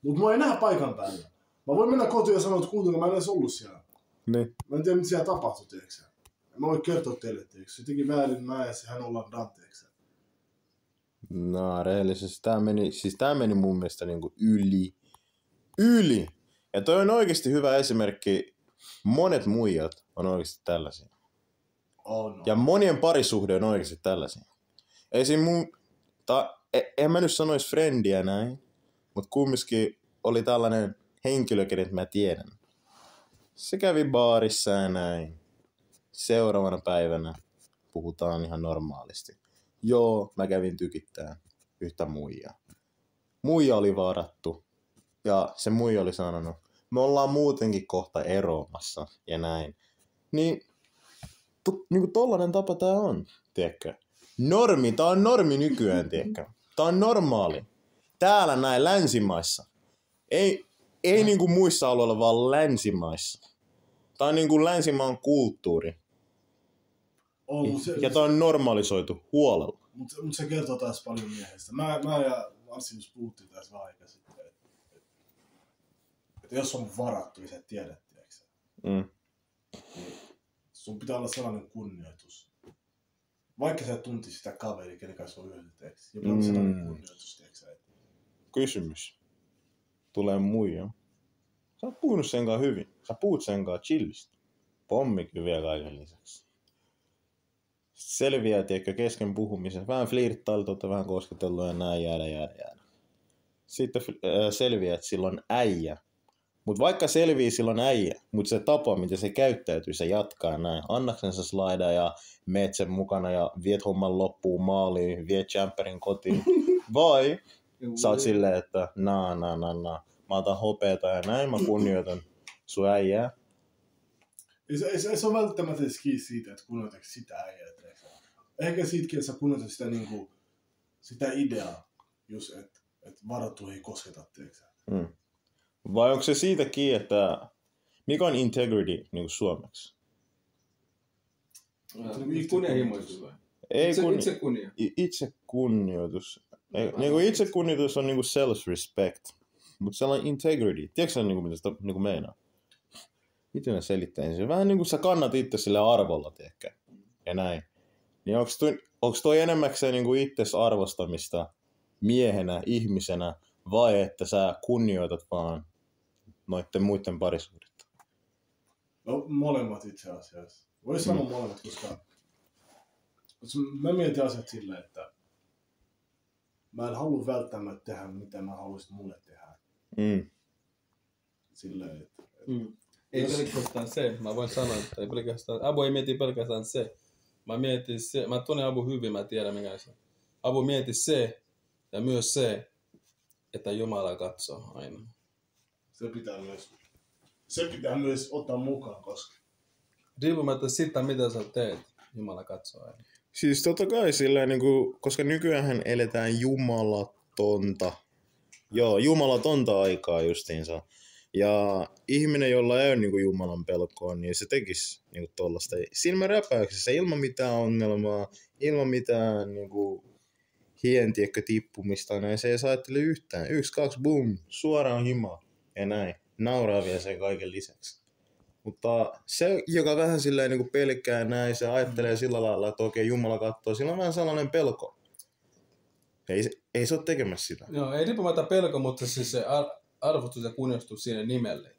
Mut mua ei nähdä paikan päällä. Mä voin mennä kotiin ja sanoa, että kuinka mä en edes ollut siellä. Niin. Mä en tiedä, mitä siellä tapahtui, tiiäksä. Mä voin kertoa teille, tiiäksä. Se teki väärin, mä ja hän ollaan dan, tiiäksä. No, rehellisesti tää meni mun mielestä niinku yli. Ja toi on oikeesti hyvä esimerkki. Monet muijat on oikeesti tällaisia. Oh, no. Ja monien parisuhde on oikeesti tällaisia. Esim. En mä nyt sanois friendiä näin, mut kumminkin oli tällainen henkilö, kenet mä tiedän. Se kävi baarissa ja näin. Seuraavana päivänä puhutaan ihan normaalisti. Joo, mä kävin tykittämään yhtä muijaa. Muija oli varattu ja se muija oli sanonut, me ollaan muutenkin kohta eroamassa ja näin. Niin niinku tollanen tapa tää on, tiedätkö? Tää on normi nykyään, tiedätkö? Tää on normaali. Täällä näin länsimaissa. Ei niinku muissa alueilla, vaan länsimaissa. Tää on niinku länsimaan kulttuuri. Ja tää on normalisoitu huolella. Mutta se kertoo taas paljon miehestä. Mä ja Anssi just puhuttiin tässä vähän aikaa sitten, että jos on varattu, niin sä et tiedä, tiedätkö? Niin sun pitää olla sellainen kunnioitus. vaikka sä tuntisit sitä kaveria, kenen kanssa on yhdessä, teeksi. Jopa on sellainen kunnioitus, teeksi. Kysymys. Tulee muija. Sä oot puhunut sen kanssa hyvin. Sä puhut sen kanssa chillistä. Pommikin vielä kaiken lisäksi. Selviää, tiedätkö, kesken puhumisen. Vähän flirttailtu, vähän kosketeltu ja näin jäädä. Sitten selviää, että sillä on äijä. Mutta vaikka selvii silloin äijä, mutta se tapa, miten se käyttäytyy, se jatkaa näin. Annaksensa slaida ja meet sen mukana ja viet homman loppuun maaliin, viet jamperin kotiin. Vai sä oot silleen, että mä otan hopeeta ja näin, mä kunnioitan sun äijää. Ei se ole välttämättä kiinni siitä, että kunnioitatko sitä äijää. Ehkä siitäkin, että sä kunnioitat sitä, niinku, sitä ideaa, just että varattu ei kosketa, teeksä. Vai onko se siitäkin, että mikä on integrity niin kuin suomeksi? Kunnianhimoisuus vai? Itsekunnioitus. Niinku itsekunnioitus on niinku self-respect. Mutta sellainen integrity. Tiedätkö sä niinku, mitä sitä niinku meinaa? Miten mä selittäisin sen? Vähän niinku sä kannat itse sille arvolla, tiedätkö? Ja näin. Niin onko toi enemmäkseen niinku itses arvostamista miehenä, ihmisenä, vai että sä kunnioitat vaan noitten muiden parisuudetta? No molemmat itse asiassa. Voisi sanoa molemmat, koska mä mietin asiat silleen, että mä en halua välttämättä tehdä, mitä mä haluaisin mulle tehdä. Silleen, että ei pelkästään se. Mä voin sanoa, että ei pelkästään. Abu ei mieti pelkästään se. Mä tunnen Abu hyvin, mä tiedän mikä se on. Abu mieti se ja myös se, että Jumala katsoo aina. Se pitää myös ottaa mukaan, koska riippumatta siitä, mitä sä teet, Jumala katsoo aina. Siis totta kai sillä, niin kuin, koska nykyään eletään jumalatonta aikaa justiinsa. Ja ihminen, jolla ei ole niin kuin Jumalan pelkoa, niin se tekisi niin tuollaista silmäräpäyksessä ilman mitään ongelmaa, ilman mitään niin kuin hientiekö tippumista, niin se ei saa ajattele yhtään. 1, 2, boom, suoraan himaan ja näin. Nauraa vielä sen kaiken lisäksi. Mutta se, joka vähän silleen niin kuin pelkää näin, se ajattelee sillä lailla, että okei, Jumala katsoo, sillä on vähän sellainen pelko. Ei se ole tekemässä sitä. Joo, ei riippumatta pelko, mutta siis se arvostus ja kunnioitus siinä nimelle.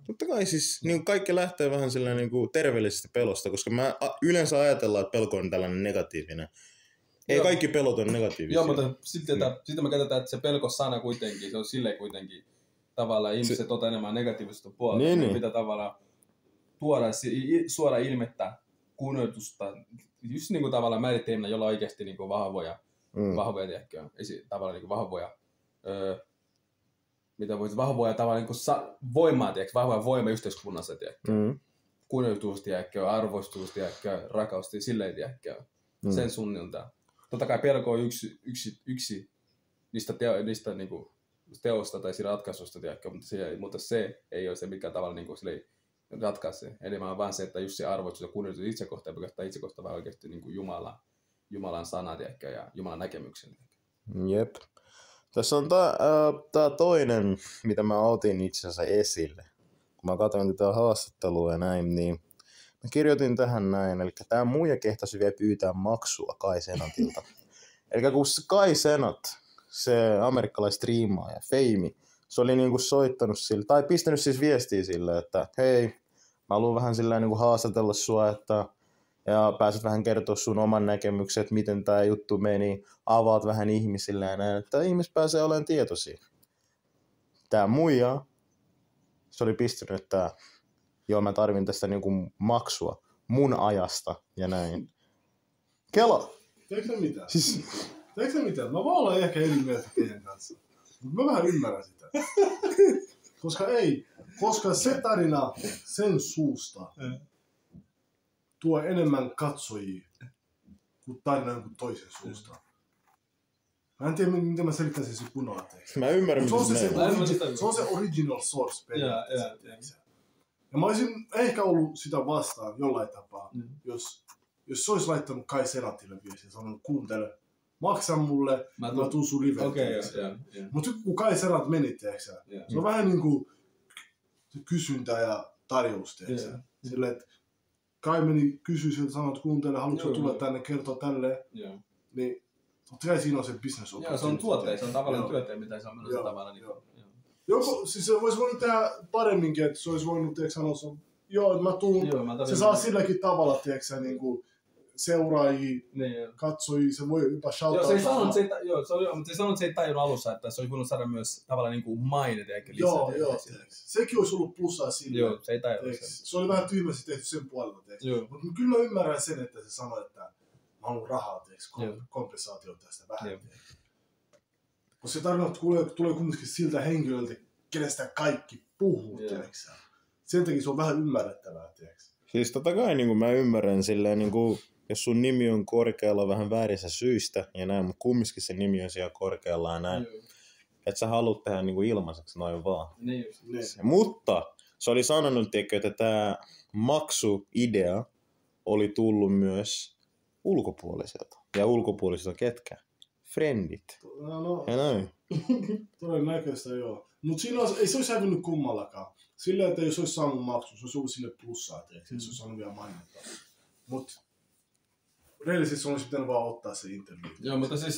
Totta kai siis niin kaikki lähtee vähän silleen niin kuin terveellisestä pelosta, koska mä yleensä ajatellaan, että pelko on tällainen negatiivinen. Ei kaikki pelot on negatiivisia. Joo, mutta sitten me katsotaan, että se pelko-sana kuitenkin, se on silleen kuitenkin tavallaan ihmiset ottaa enemmän negatiivista puolta. Niin. Mitä tavallaan tuoda suora ilmettä, kunnioitusta, just niin kuin tavallaan määritelmänä, jolla on oikeasti niin kuin vahvoja, tiedätkö, tavallaan niin kuin vahvoja tavallaan niin kuin voimaa, tiedätkö, vahvoja voima yhteiskunnassa, tiedätkö. Kunnioitus, tiedätkö, arvostus, tiedätkö, rakkaus, silleen, tiedätkö, sen suunnilta. Totta kai pelko on yksi niistä niin kuin teosta tai ratkaisusta, tiedätkö, mutta se ei ole se, mikä tavalla niin kuin ratkaisee. Eli vaan se, että just se arvostus ja kunnioitus itsekohtaa, pelkästään itsekohtaa vaan oikeasti niin kuin Jumalan sana, tiedätkö, ja Jumalan näkemyksen. Jep. Tässä on tää toinen, mitä mä otin itse asiassa esille. Kun mä katsoin tätä haastattelua ja näin, niin mä kirjoitin tähän näin. Eli tää muija kehtasi vielä pyytää maksua Kai Cenatilta. Eli kun Kai Cenat, se amerikkalaisstriimaaja, Feimi, se oli niinku soittanut sille, tai pistänyt siis viestiä sille, että hei, mä haluan vähän sillä niinku haastatella sua, että ja pääset vähän kertoa sun oman näkemykset, miten tää juttu meni, avaat vähän ihmisille ja näin, että ihmiset pääsee olemaan tietoisia. Tää muija, se oli pistänyt, että joo, mä tarvin tästä niinku maksua mun ajasta ja näin. Kela! Teekö mitään? Siis Teekö mitään? Mä vaan olen ehkä eri mieltä teidän kanssa. Mutta mä vähän ymmärrän sitä. Koska se tarina sen suusta tuo enemmän katsojia kuin tarina jonkun toisen suusta. Mä en tiedä, miten mä selittäisin sen kunnolla. mä ymmärrän, se on mitä se on se original source periaatteessa. Ja mä olisin ehkä ollut sitä vastaan jollain tapaa, jos se olisi laittanut Kai Cenatille viestiä ja sanonut, kuuntele, maksa mulle, mä tuun sun live. Mutta kun Kai Cenat meni, se on vähän niin kuin kysyntä ja tarjous, Silleen, että Kai meni kysyä sieltä, sanoi, että kuuntele, haluatko tulla tänne kertoa tälleen, niin totta kai siinä on se business opportunity. Joo, se on tuotteet, se on tavallaan työtä, mitä se on menossa tavallaan. Joko, siis se voisi voinut tehdä paremminkin, että se olisi voinut sanoa, että mä tuun, se saa silläkin tavalla, niinku, seuraajia, katsojia, se voi jopa shoutoutaa. Se ei sanonut, että se ei tajunnut alussa, että se olisi voinut saada myös tavallaan niinku mainit eikä lisää. Joo, sekin olisi ollut plussaa sille. Joo, se ei tajunnut sen. Se oli vähän tyhmästi tehty sen puolella, mutta kyllä mä ymmärrän sen, että se sanoi, että mä haluan rahaa, kompensaatio tästä vähän. Koska se tarkoittaa, että tulee kumminkin siltä henkilöltä, kenestä kaikki puhuu, sen takia se on vähän ymmärrettävää, Siis totta kai niin mä ymmärrän silleen, niin kuin, jos sun nimi on korkealla vähän väärissä syistä ja näin, mutta kumminkin se nimi on siellä korkealla ja näin. Että sä haluat tehdä niin kuin ilmaiseksi noin vaan. Niin. Mutta se oli sanonut, että tämä maksuidea oli tullut myös ulkopuoliselta. Ja ulkopuoliselta ketkä? Friendit. No. Ja näin. Todennäköistä joo. Mutta siinä ei se olisi hävinnyt kummallakaan. Silleen, että jos olisi saanut maksu, se olisi ollut sille plussaa, se olisi saanut vielä mainittaa. Mutta reellisesti olisi pitänyt vaan ottaa se interview. Joo, mutta siis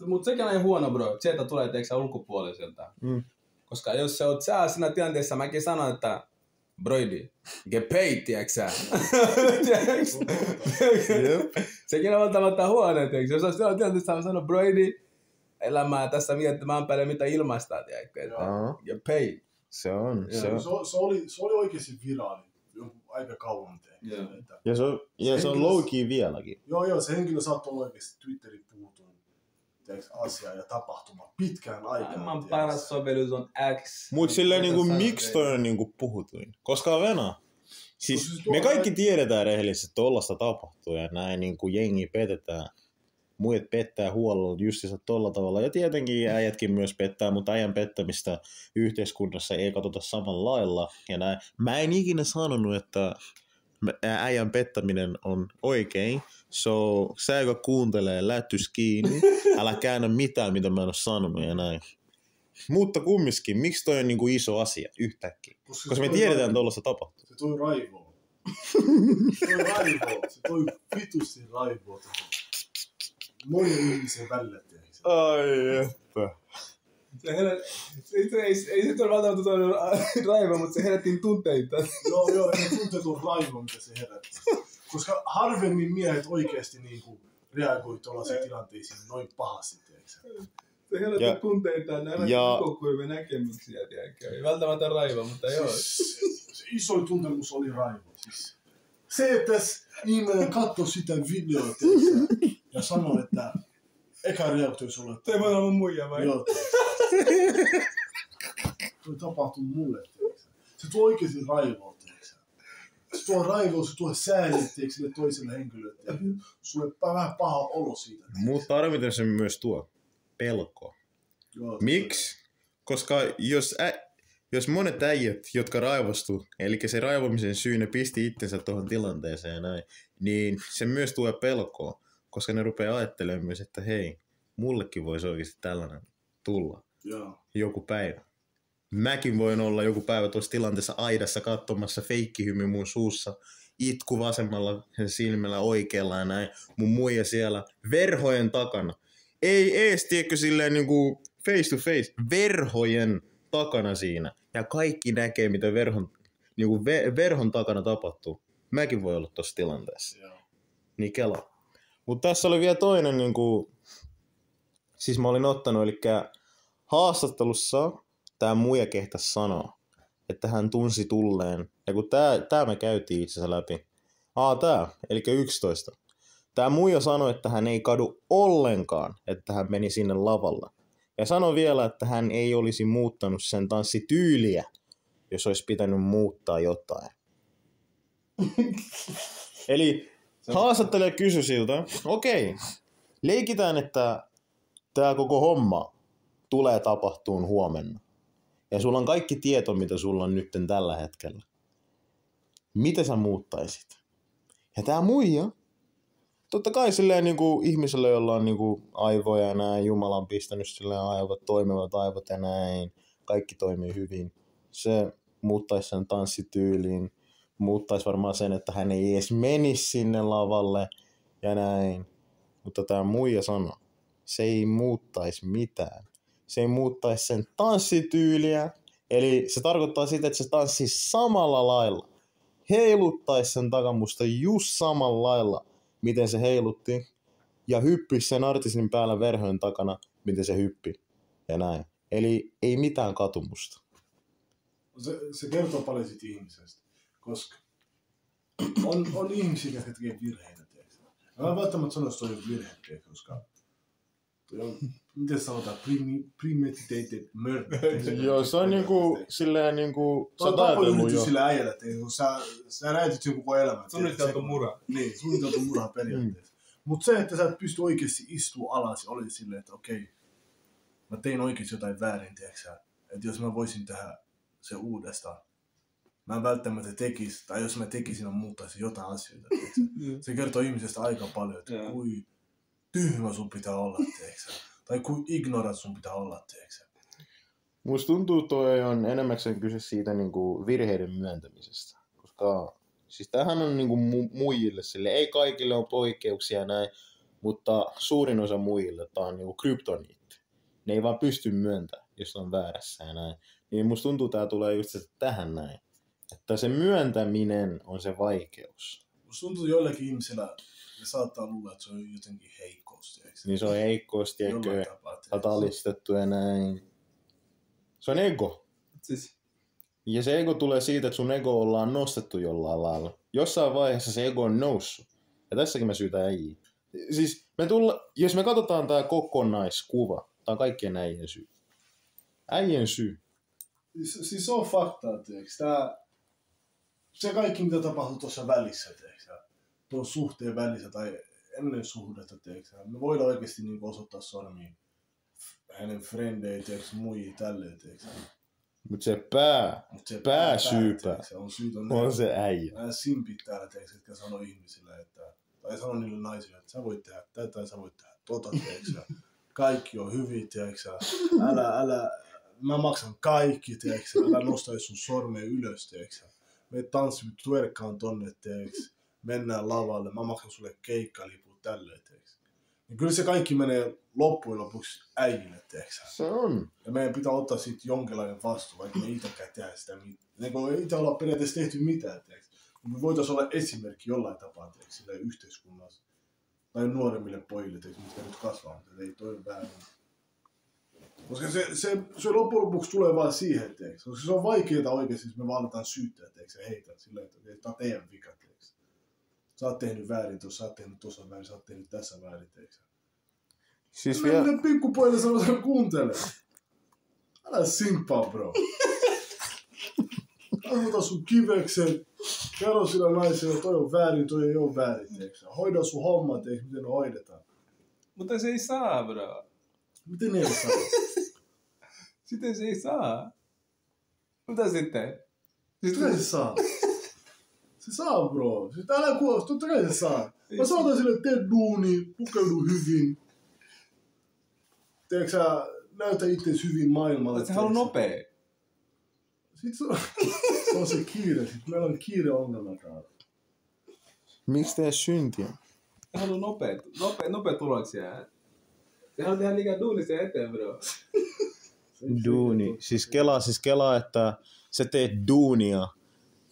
mutta sekään ei huono, bro. Se, että tulee teeksä ulkopuoliselta. Koska jos sä oot siinä tilanteessa, mäkin sanon, että Broidi, get paid, tiiäksä? Sekin on välttämättä huono, tiiäksä? Jos olisi siinä tilanteessa, mä sanon, Broidi, elämää tässä miettimään päälle, mitä ilmaistaan, tiiäksä? Get paid. Se on. Se oli oikeasti viraali jonkun aika kauan tehty. Ja se on low-key vieläkin. Joo, se henkilö saattoi olla oikeasti Twitterin puutun asiaa ja tapahtuma pitkään aikaan. Maailman paras sovellus on X. Mut silleen niinku, miksi toi on niinku puhutuin? Koska Vena. Siis me kaikki tiedetään rehellisesti, että tollasta tapahtuu ja näin niinku jengi petetään. Muut pettää huolella justiinsa tolla tavalla. Ja tietenkin äijätkin myös pettää, mutta äijän pettämistä yhteiskunnassa ei katsota samalla lailla. Ja näin. Mä en ikinä sanonut, että äijän pettäminen on oikein. So, sä joka kuuntelee, lätys kiinni. Älä käännä mitään, mitä mä en ole sanonut ja näin. Mutta kumminkin, miksi toi on niinku iso asia yhtäkkiä? Koska me tiedetään, että tollaista tapahtuu. Se toi raivoa. Se toi vitusti raivoa. Monen ihmisen välillä tehdään. Ai että. Ei se ole välttämättä toinen raivo, mutta se herättiin tunteita. Joo, ne tunteet on raivo, mitä se herätti. Koska harvemmin miehet oikeasti niinku reagoi tuollaisiin tilanteisiin noin pahasti, tiedätkö? Se herätti tunteita, ne herätti näkökulmia näkemyksiä, tiedätkö? Ei välttämättä raivo, mutta joo. Se isoin tuntemus oli raivo. Siis. Se, että ihminen katsoi sitä videoa, tiedätkö? Ja sanoi, että eka reaktio olisi ollut, että ei voi olla mun muija vai? Joo, toi tapahtui mulle, tiedätkö? Se tuo oikeasti raivoa, tiedätkö? Se tuo raivoa, se tuo sääliä, sille toiselle henkilölle, tiedätkö? Sulle vähän paha olo siitä. Mutta arviten se myös tuo pelko. Miksi? Koska jos monet äijät, jotka raivostu, eli se raivomisen syynä pisti itsensä tuohon tilanteeseen näin, niin se myös tuo pelkoa, koska ne rupeaa ajattelemaan myös, että hei, mullekin voisi oikeasti tällainen tulla joku päivä. Mäkin voin olla joku päivä tuossa tilanteessa aidassa katsomassa feikkihymy mun suussa, itku vasemmalla silmällä oikealla ja näin, mun muija siellä verhojen takana. Ei ees, tiedätkö, silleen niinku face to face, verhojen takana siinä. Ja kaikki näkee, mitä verhon takana tapahtuu. Mäkin voi olla tuossa tilanteessa. Niin kela. Mutta tässä oli vielä toinen, niinku, siis mä olin ottanut, eli haastattelussa tää muija kehtäisi sanoa, että hän tunsi tulleen. Ja kun tää me käytiin itse asiassa läpi. Tää, eli 11. Tää muija sanoi, että hän ei kadu ollenkaan, että hän meni sinne lavalla. Ja sanoi vielä, että hän ei olisi muuttanut sen tanssityyliä, jos olisi pitänyt muuttaa jotain. Eli haastattelija kysyi siltä, okei, leikitään, että tämä koko homma tulee tapahtuun huomenna. Ja sulla on kaikki tieto, mitä sulla on nyt tällä hetkellä. Mitä sä muuttaisit? Ja tää muija, totta kai silleen niinku ihmisellä, jolla on niinku aivoja ja näin, Jumala on pistänyt silleen aivot, toimivat aivot ja näin, kaikki toimii hyvin. Se muuttaisi sen tanssityyliin, muuttaisi varmaan sen, että hän ei edes menisi sinne lavalle ja näin. Mutta tämä muija sanoi, se ei muuttaisi mitään. Se ei muuttaisi sen tanssityyliä. Eli se tarkoittaa sitä, että se tanssisi samalla lailla. Heiluttaisi sen takamusta just samalla lailla, miten se heilutti. Ja hyppisi sen artistin päällä verhojen takana, miten se hyppi. Ja näin. Eli ei mitään katumusta. Se kertoo paljon siitä ihmisestä. Koska on ihmisiä, jotka tekee virheitä. Mä en välttämättä sano, että se on virhe, koska toi on, miten sanotaan, premeditated murder. Joo, se on niinku silleen niinku... Sä oot tapoyritys sillä äijällä, että sä näytit joku koko elämän. Suunniteltu murha. Niin, suunniteltu murha periaatteessa. Mut se, että sä et pysty oikeesti istua alas ja oli silleen, että okei, mä tein oikeesti jotain väärin, tiiäksä. Että jos mä voisin tehdä se uudestaan, mä en välttämättä tekisi, tai jos mä tekisin, mä muuttaisin jotain asioita, tiiäksä. Se kertoo ihmisestä aika paljon, että kui tyhmä sun pitää olla, tiiäksä. Tai kui ignorant sun pitää olla, tiiäksä. Musta tuntuu, toi on enemmäkseen kyse siitä niinku virheiden myöntämisestä. Koska siis tämähän on niinku muijille sille, ei kaikille on poikkeuksia näin, mutta suurin osa muijille tää on niinku kryptoniitti. Ne ei vaan pysty myöntämään, jos on väärässä ja näin. Niin musta tuntuu, tää tulee just tähän näin. Että se myöntäminen on se vaikeus. Musta tuntuu joillakin ihmisillä, ne saattaa luulla, että se on jotenkin heikkous. Niin se on heikkous, tiedätkö, alistettu ja näin. Se on ego. Siis. Ja se ego tulee siitä, että sun ego ollaan nostettu jollain lailla. Jossain vaiheessa se ego on noussut. Ja tässäkin mä syytän äijiä. Siis jos me katsotaan tää kokonaiskuva, tää on kaikkien äijien syy. Äijien syy. Siis se on faktaa, tiiäks. Se kaikki, mitä tapahtuu tuossa välissä, tiiäks. Tuon suhteen välissä tai ennen suhdetta, tiiäks. Me voidaan oikeesti niinku osoittaa sormiin hänen frendejä, tiiäks, muihin tälleen, tiiäks. Mut se pääsyypää on se äijä. Nää simpit täällä, tiiäks, jotka sanoo ihmisille, että, tai sanoo niille naisille, että sä voit tehdä tätä tai sä voit tehdä tota, tiiäks. Kaikki on hyvin, tiiäks. Älä, mä maksan kaikki, tiiäks. Älä nosta sun sormea ylös, tiiäks. Me tanssimme twerkkaan tonne, tiiäks. Mennään lavalle, mä maksan sulle keikkaliput tälleen, tiiäks. Ja kyllä se kaikki menee loppujen lopuksi äijille, tiiäks. Se on. Ja meidän pitää ottaa siitä jonkinlainen vastuu, vaikka me itäkään tehdä sitä mitään. Ei itse olla periaatteessa tehty mitään, tiiäks. Me voitais olla esimerkki jollain tapaa, tiiäks, sille yhteiskunnassa. Tai nuoremmille pojille, tiiäks, mitkä nyt kasvaa, mutta ei toi väärin. Koska se loppujen lopuksi tulee vaan siihen, tiiäks. Koska se on vaikeeta oikeesti, jos me vaan aletaan syyttää, tiiäks, ja heitä silleen, että tää on teidän vika, tiiäks. Sä oot tehnyt väärin tuossa, sä oot tehnyt tuossa väärin, sä oot tehnyt tässä väärin, tiiäks. Siis vielä... Miten pikkupojille sanotaan kuuntele? Älä simppaa, bro. Ota sun kiveksen, kerro sillä naisella, toi on väärin, toi ei oo väärin, tiiäks. Hoida sun homma, tiiäks, miten ne hoidetaan. Mutta se ei saa, bro. Miten ei saa? Sitten se ei saa. Mitä sitten? Totta kai se saa. Se saa, bro. Siis älä kuulosta, totta kai se saa. Mä saatan sille, tee duuni, pukeudu hyvin. Tiedätkö sä, näytä itseäsi hyvin maailmalle. Se haluaa nopea. Sitten se on se kiire. Sitten meillä on kiireongelma täällä. Miksi tehdä syntiä? Se haluaa nopea tuloksia. Se haluaa tehdä liikaa duunisia eteen, bro. Duuni. Siis kelaa, että sä teet duunia.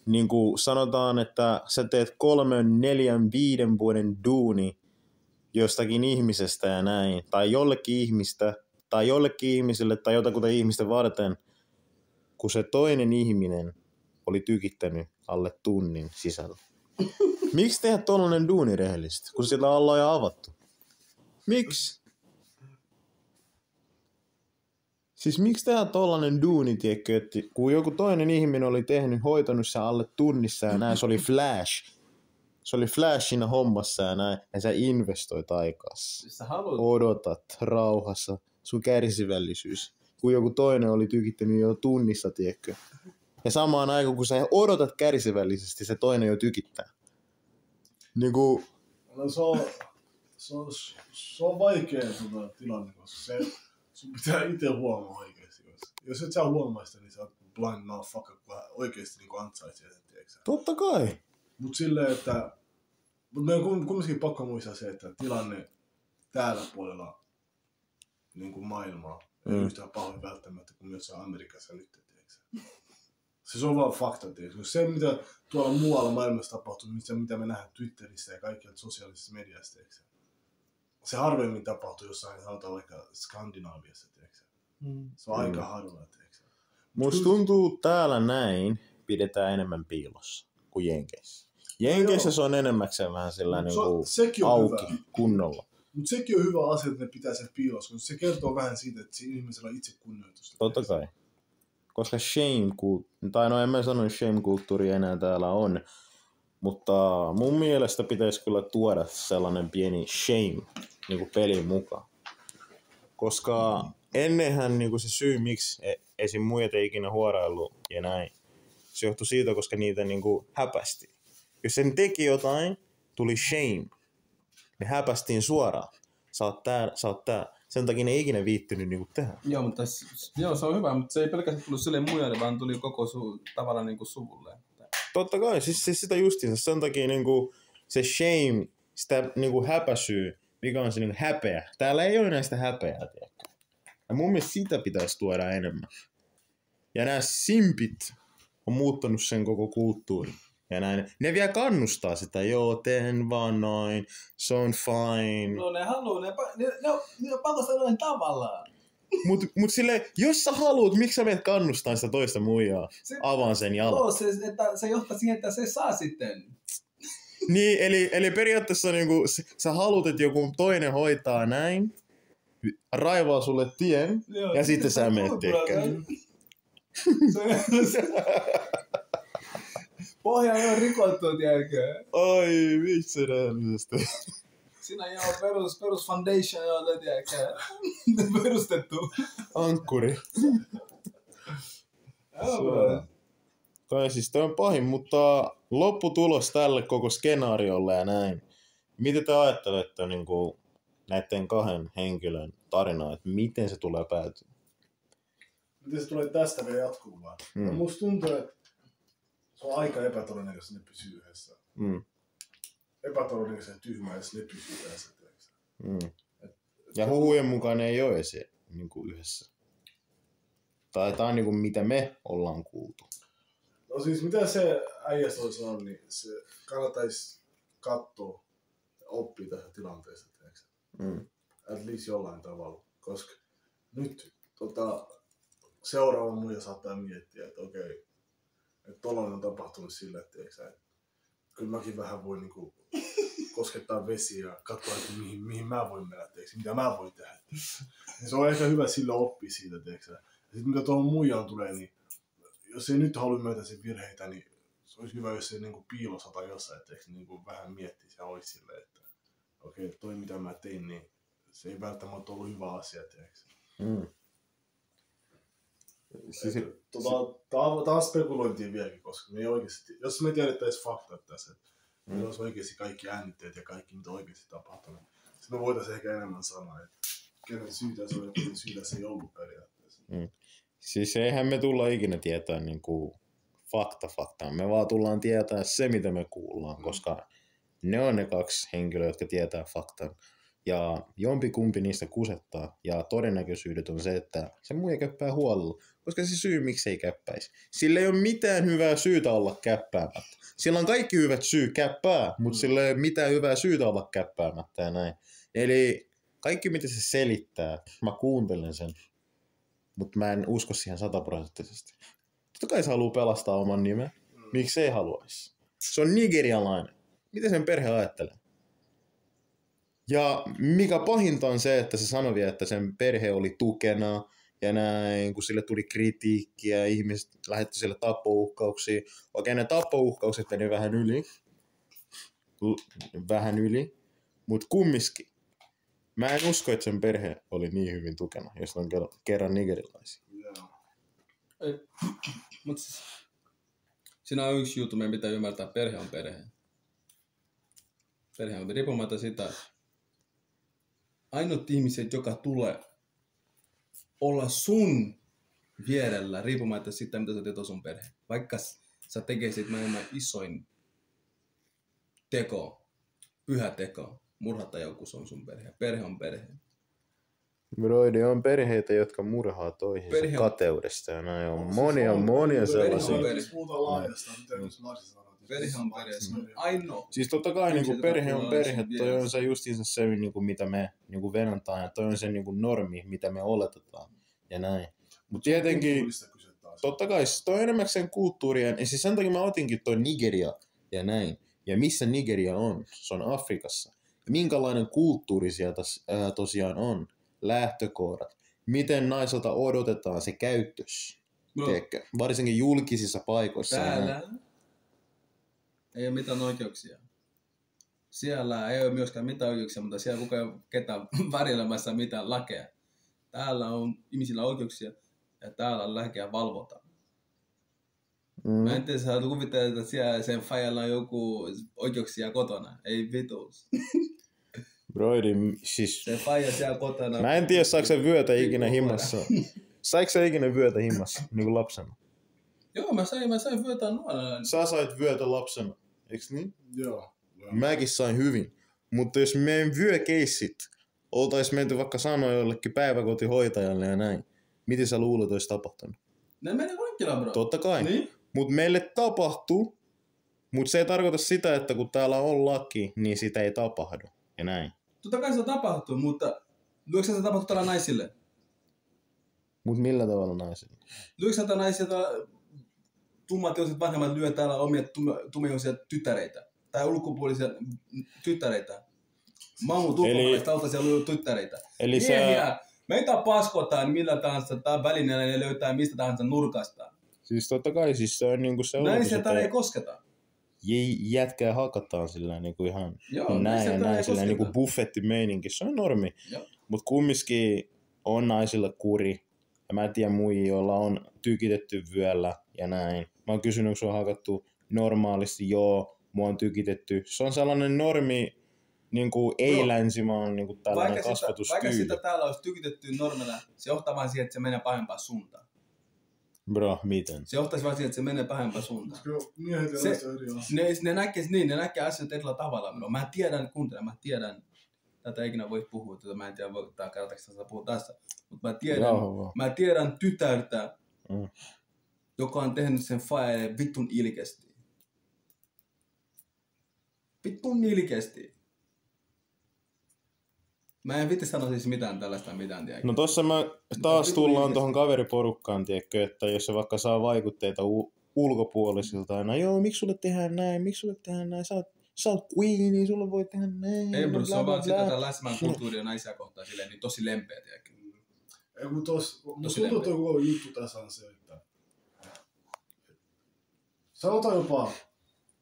Niin kuin sanotaan, että sä teet 3, 4, 5 vuoden duuni jostakin ihmisestä ja näin. Tai jollekin ihmiselle tai jotakuta ihmistä varten, kun se toinen ihminen oli tykittänyt alle tunnin sisällä. Miksi tehdä tollanen duuni rehellisesti, kun sitä ollaan jo avattu? Miksi? Siis miksi tehdä tollanen duuni, tiedätkö, että kun joku toinen ihminen oli hoitanut sen alle tunnissa ja näin, se oli flash. Se oli flash siinä hommassa ja näin, ja sä investoit aikaa. Odotat rauhassa, sun kärsivällisyys. Kun joku toinen oli tykittänyt jo tunnissa, tiedätkö. Ja samaan aikaan, kun sä odotat kärsivällisesti, se toinen jo tykittää. Niinku... No se on vaikea tilanne, koska sun pitää itse huomaa oikeesti. Jos et sä huomaa sitä, niin sä oot blind motherfucker, kun oikeesti niin ansaitsee sen, tiiäksä. Totta kai. Mut silleen, että meidän on kumminkin pakko muistaa se, että tilanne täällä puolella niin kuin maailmaa ei yhtään pahoin välttämättä kuin jossain Amerikassa nyt, tiiäksä. Se on vaan fakta, tiiäksä. Se, mitä tuolla muualla maailmassa tapahtuu, mitä me nähdään Twitterissä ja kaikkialta sosiaalisessa mediassa, tiiäksä. Se harvemmin tapahtuu jossain, sanotaan vaikka Skandinaaviassa, tiiäksä. Se on aika harvaa, tiiäksä. Musta tuntuu täällä näin pidetään enemmän piilossa kuin Jenkeissä. Jenkeissä se on enemmäkseen vähän sellainen niin auki hyvä. Kunnolla. Mutta sekin on hyvä asia, että ne pitää sen piilossa, koska se kertoo vähän siitä, että siinä ihmisellä on itse kunnioitusta. Totta kai. Koska tai no en mä sano, että shame-kulttuuri enää täällä on, mutta mun mielestä pitäisi kyllä tuoda sellainen pieni shame niin kuin pelin mukaan. Koska ennenhän niin kuin se syy, miksi esim. Muijat ei ikinä huoraillut ja näin, se johtui siitä, koska niitä niin kuin häpästi. Jos sen teki jotain, tuli shame. Ne häpästiin suoraan. Sä oot tää. Sen takia ne ei ikinä viittynyt niinku tehdä. Joo, mutta se on hyvä, mutta se ei pelkästään tullut silleen muijalle, vaan tuli koko tavallaan niinku suvulle. Totta kai, siis sitä justiinsa. Sen takia niinku se shame, sitä niinku häpäsyy, mikä on se niinku häpeä. Täällä ei ole enää sitä häpeää, tiedäkö? Ja mun mielestä sitä pitäisi tuoda enemmän. Ja nämä simpit on muuttanut sen koko kulttuurin. Ja näin. Ne vielä kannustaa sitä, joo, teen vaan noin, se on fine. No ne haluu, ne on pakosta noin tavallaan. Mut silleen, jos sä haluut, miksi sä menet kannustaa sitä toista muijaa? Avaan sen jalan. Joo, se johtaa siihen, että se saa sitten. Niin, eli periaatteessa niinku, sä haluut, että joku toinen hoitaa näin, raivaa sulle tien, joo, ja sitten sä menet tekemään. Pohja on rikottu, tiedätkö? Ai, vitsi rehellisesti. Siinä ei ole perus foundation, joo, tiedätkö? Perustettu. Ankkuri. Tai siis toi on pahin, mutta lopputulos tälle koko skenaariolle ja näin. Miten te ajattelette niin kuin näiden kahden henkilön tarinaa, että miten se tulee päätyä? Miten se tulee tästä vielä jatkumaan? No, musta tuntuu, että se on aika epätodennäköistä, että ne pysyy yhdessä. Epätodennäköisen tyhmää, jos ne pysyy yhdessä. Ja huhujen mukaan ne ei ole edes niin kuin yhdessä. Tai tämä on niin kuin mitä me ollaan kuultu. No siis mitä se äijästä oli sanonut, niin se kannattaisi katsoa ja oppia tässä tilanteessa. At least jollain tavalla. Koska nyt seuraava muija saattaa miettiä, että okei, että tollainen on tapahtunut sillä, että kyllä mäkin vähän voin niinku koskettaa vesiä ja katsoa, että mihin mä voin mennä, mitä mä voin tehdä. Ja se on ehkä hyvä sillä oppia siitä. Ja sitten mitä tuohon muijaan tulee, niin jos ei nyt halua myöntää sen virheitä, niin se olisi hyvä, jos se niinku piilosata jossain, että niinku vähän miettisi ja olisi silleen, että okei, toi mitä mä tein, niin se ei välttämättä ollut hyvä asia. Tämä on spekulointia vieläkin, koska me ei oikeasti, jos me tiedettäisiin faktat tässä, että meillä olisi oikeasti kaikki äänitteet ja kaikki, mitä oikeasti tapahtunut, sitten me voitaisiin ehkä enemmän sanoa, että kenen syytä se oli ja kenen syytä se ei ollut periaatteessa. Siis eihän me tulla ikinä tietää niin kuin faktaa. Me vaan tullaan tietää se, mitä me kuullaan, koska ne on ne kaksi henkilöä, jotka tietää faktan. Ja jompikumpi niistä kusettaa, ja todennäköisyydet on se, että se muija käppää huolella. Koska se syy, miksi ei käppäisi. Sillä ei ole mitään hyvää syytä olla käppäämättä. Sillä on kaikki hyvät syy käppää, mutta sillä ei ole mitään hyvää syytä olla käppäämättä ja näin. Eli kaikki, mitä se selittää, mä kuuntelen sen, mutta mä en usko siihen 100%. Totta kai se haluaa pelastaa oman nimen. Miksi ei haluaisi? Se on nigerialainen. Miten sen perhe ajattelee? Ja mikä pahinta on se, että se sanoi vielä, että sen perhe oli tukena ja näin, kun sille tuli kritiikkiä ja ihmiset lähetti sille tappouhkauksia. Okei, ne tappouhkaukset meni vähän yli, mutta kumminkin. Mä en usko, että sen perhe oli niin hyvin tukena, jos on kerran nigerilaisia. Mutta siinä on yksi juttu, meidän pitää ymmärtää, että perhe on perhe. Perhe on riippumatta sitä. Ainut ihmiset, joka tulee olla sun vierellä, riippumatta siitä, mitä sä teet, on sun perhe. Vaikka sä tekisit maailman isoin teko, pyhä teko, murhata joku, se on sun perhe. Perhe on perhe. Broidi on perheitä, jotka murhaa toisensa Perhe on- kateudesta ja näin on monia perhe sellaisia. on- Puhutaan laajastaan, miten jos Marsi sanoo. Perhe on perhe, se on ainoa. Siis totta kai niinku Ihmiset, perhe jotka on tulee perhe, sen toi on vieressä. se justiinsa se niinku mitä me niinku vennataan ja toi on se niinku normi, mitä me oletetaan ja näin. Mut tietenkin, Kulttuurista kyse taas. totta kai siis toi on enemmän sen kulttuuria, ja siis sen takia mä otinkin toi Nigeria ja näin. Ja missä Nigeria on? Se on Afrikassa. Ja minkälainen kulttuuri sieltä tosiaan on? Lähtökohdat. Miten naiselta odotetaan se käytös? Bro, Tiedätkö? Varsinkin julkisissa paikoissa. ja näin. täällä ei ole mitään oikeuksia. Siellä ei ole myöskään mitään oikeuksia, mutta siellä kukaan ei ole ketään varjelemassa mitään lakeja. Täällä on ihmisillä oikeuksia ja täällä lakeja valvotaan. Mä en tiedä, sä kuvittelet, että siellä sen fajalla on joku oikeuksia kotona. Ei vitus. Broidi, siis Se faija siellä kotona. mä en tiedä, saako se vyötä ikinä himmassa. Saiko se ikinä vyötä himmassa, niin kuin lapsena? Joo, mä sain vyötä nuorena. Sä sait vyötä lapsena, eiks niin? Joo. Mäkin sain hyvin. Mutta jos meidän vyökeissit oltais menty vaikka sanoa jollekin päiväkotihoitajalle ja näin, miten sä luulet, olisi tapahtunut? Ne menee vankilaan, bro. Totta kai. Niin? Mutta meille tapahtuu, mutta se ei tarkoita sitä, että kun täällä on laki, niin sitä ei tapahdu. Ja näin. Totta kai se tapahtuu, mutta lyökö se tapahtuu täällä naisille? Mutta millä tavalla naisille? Lyökö sä naisille tummatioiset vanhemmat lyö täällä omia tummioisia tyttäreitä? Tai ulkopuolisia tyttäreitä? Maamut ulkopuolista tautaisia lyö tyttäreitä. Eli Miehiä, meitä paskotaan millä tahansa tai välineellä ne löytää mistä tahansa nurkasta. siis totta kai siis se on niinku se Naisia täällä ei kosketa. jätkää hakataan sillä niinku ihan Joo, näin naisia ja täällä ei näin, sillä kosketa. niinku buffettimeininki, se on normi. Joo. Mut kumminkin on naisilla kuri. Ja mä en tiedä muijia, joilla on tykitetty vyöllä ja näin. Mä oon kysynyt, onko sua hakattu normaalisti, joo, mua on tykitetty. Se on sellainen normi, niinku ei-länsimaan niinku tällainen Vaikka kasvatustyyli. sitä täällä olisi tykitetty normina, se johtaa vain siihen, että se menee pahempaan suuntaan. Bro, miten? Se johtaisi vain siihen, että se menee pahempaan suuntaan. Kyllä miehet ja Se- naiset on eri asia. Ne näkee asiat eri tavalla. Bro. Mä tiedän, tätä ei ikinä voi puhua, mä en tiedä, kannataanko sitä puhua tässä. Mutta Joo. mä tiedän tytärtä, Mm. joka on tehnyt sen fajalle vittun ilkeästi. Vittun ilkeästi. Mä en vitti sanoa siis mitään tällaista mitään, tiedäkö? No tossa mä taas tullaan tuohon kaveriporukkaan, tiedätkö, että jos se vaikka saa vaikutteita ulkopuolisilta aina, joo, miksi sulle tehdään näin, sä oot queeni, sulle voi tehdä näin. Ei, bro, se on bla, vaan bla, sitä bla. läsmään kulttuuria naisia kohtaan silleen, niin tosi lempeä, tiedäkö? Ei kun musta Tosi tuntuu, että lempeä. koko juttu tässä on se, että sanotaan jopa,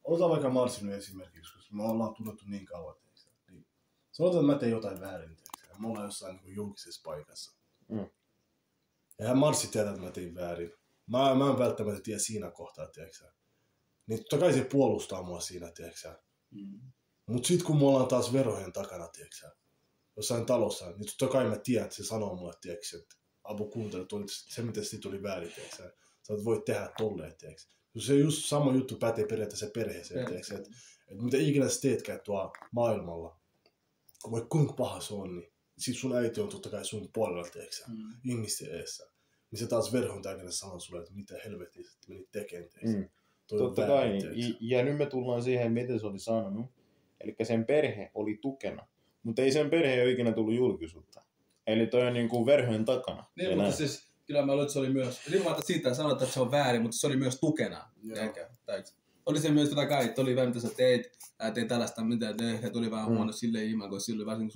otetaan vaikka Marsin esimerkiksi, koska me ollaan tunnettu niin kauan, niin sanotaan, että mä tein jotain väärin, ja me ollaan jossain niin julkisessa paikassa. Mm. Eihän Marssi tiedä, että mä tein väärin. Mä en välttämättä tiedä siinä kohtaa, tiedätkö. Niin totta kai se puolustaa mua siinä, tiedätkö. Mut sit kun me ollaan taas verojen takana, tiedätkö, jossain talossa, niin totta kai mä tiedän, että se sanoo mulle, tiedätkö, että Abu kuuntele, se mitä siitä oli väärin, tiedätkö. Sä et voi tehdä tolleen, tiedätkö. Se just sama juttu pätee periaatteessa perheeseen, tiedätkö, että mitä ikinä sä teetkään tuolla maailmalla, vaikka kuinka paha se on, niin sit sun äiti on totta kai sun puolella, tiedätkö, ihmisten edessä. Niin se taas verhon takana sanoo sulle, että mitä helvettiä sä menit tekemään, tiedätkö. Toi on Totta väärin, kai. tiedätkö. Ja nyt me tullaan siihen, miten se oli sanonut. Eli sen perhe oli tukena. Mutta ei sen perhe ole ikinä tullut julkisuutta. Eli toi on niinku verhojen takana. Niin, Ja mutta näin. siis kyllä mä luulen, että se oli myös, riippumatta siitä sanotaan, että se on väärin, mutta se oli myös tukena. Joo. Tiedätkö? Oli se myös totta kai, että oli vähän mitä sä teet, teet tällaista, mitä teet, tuli vähän huono silleen ilman, kun sille varsinkin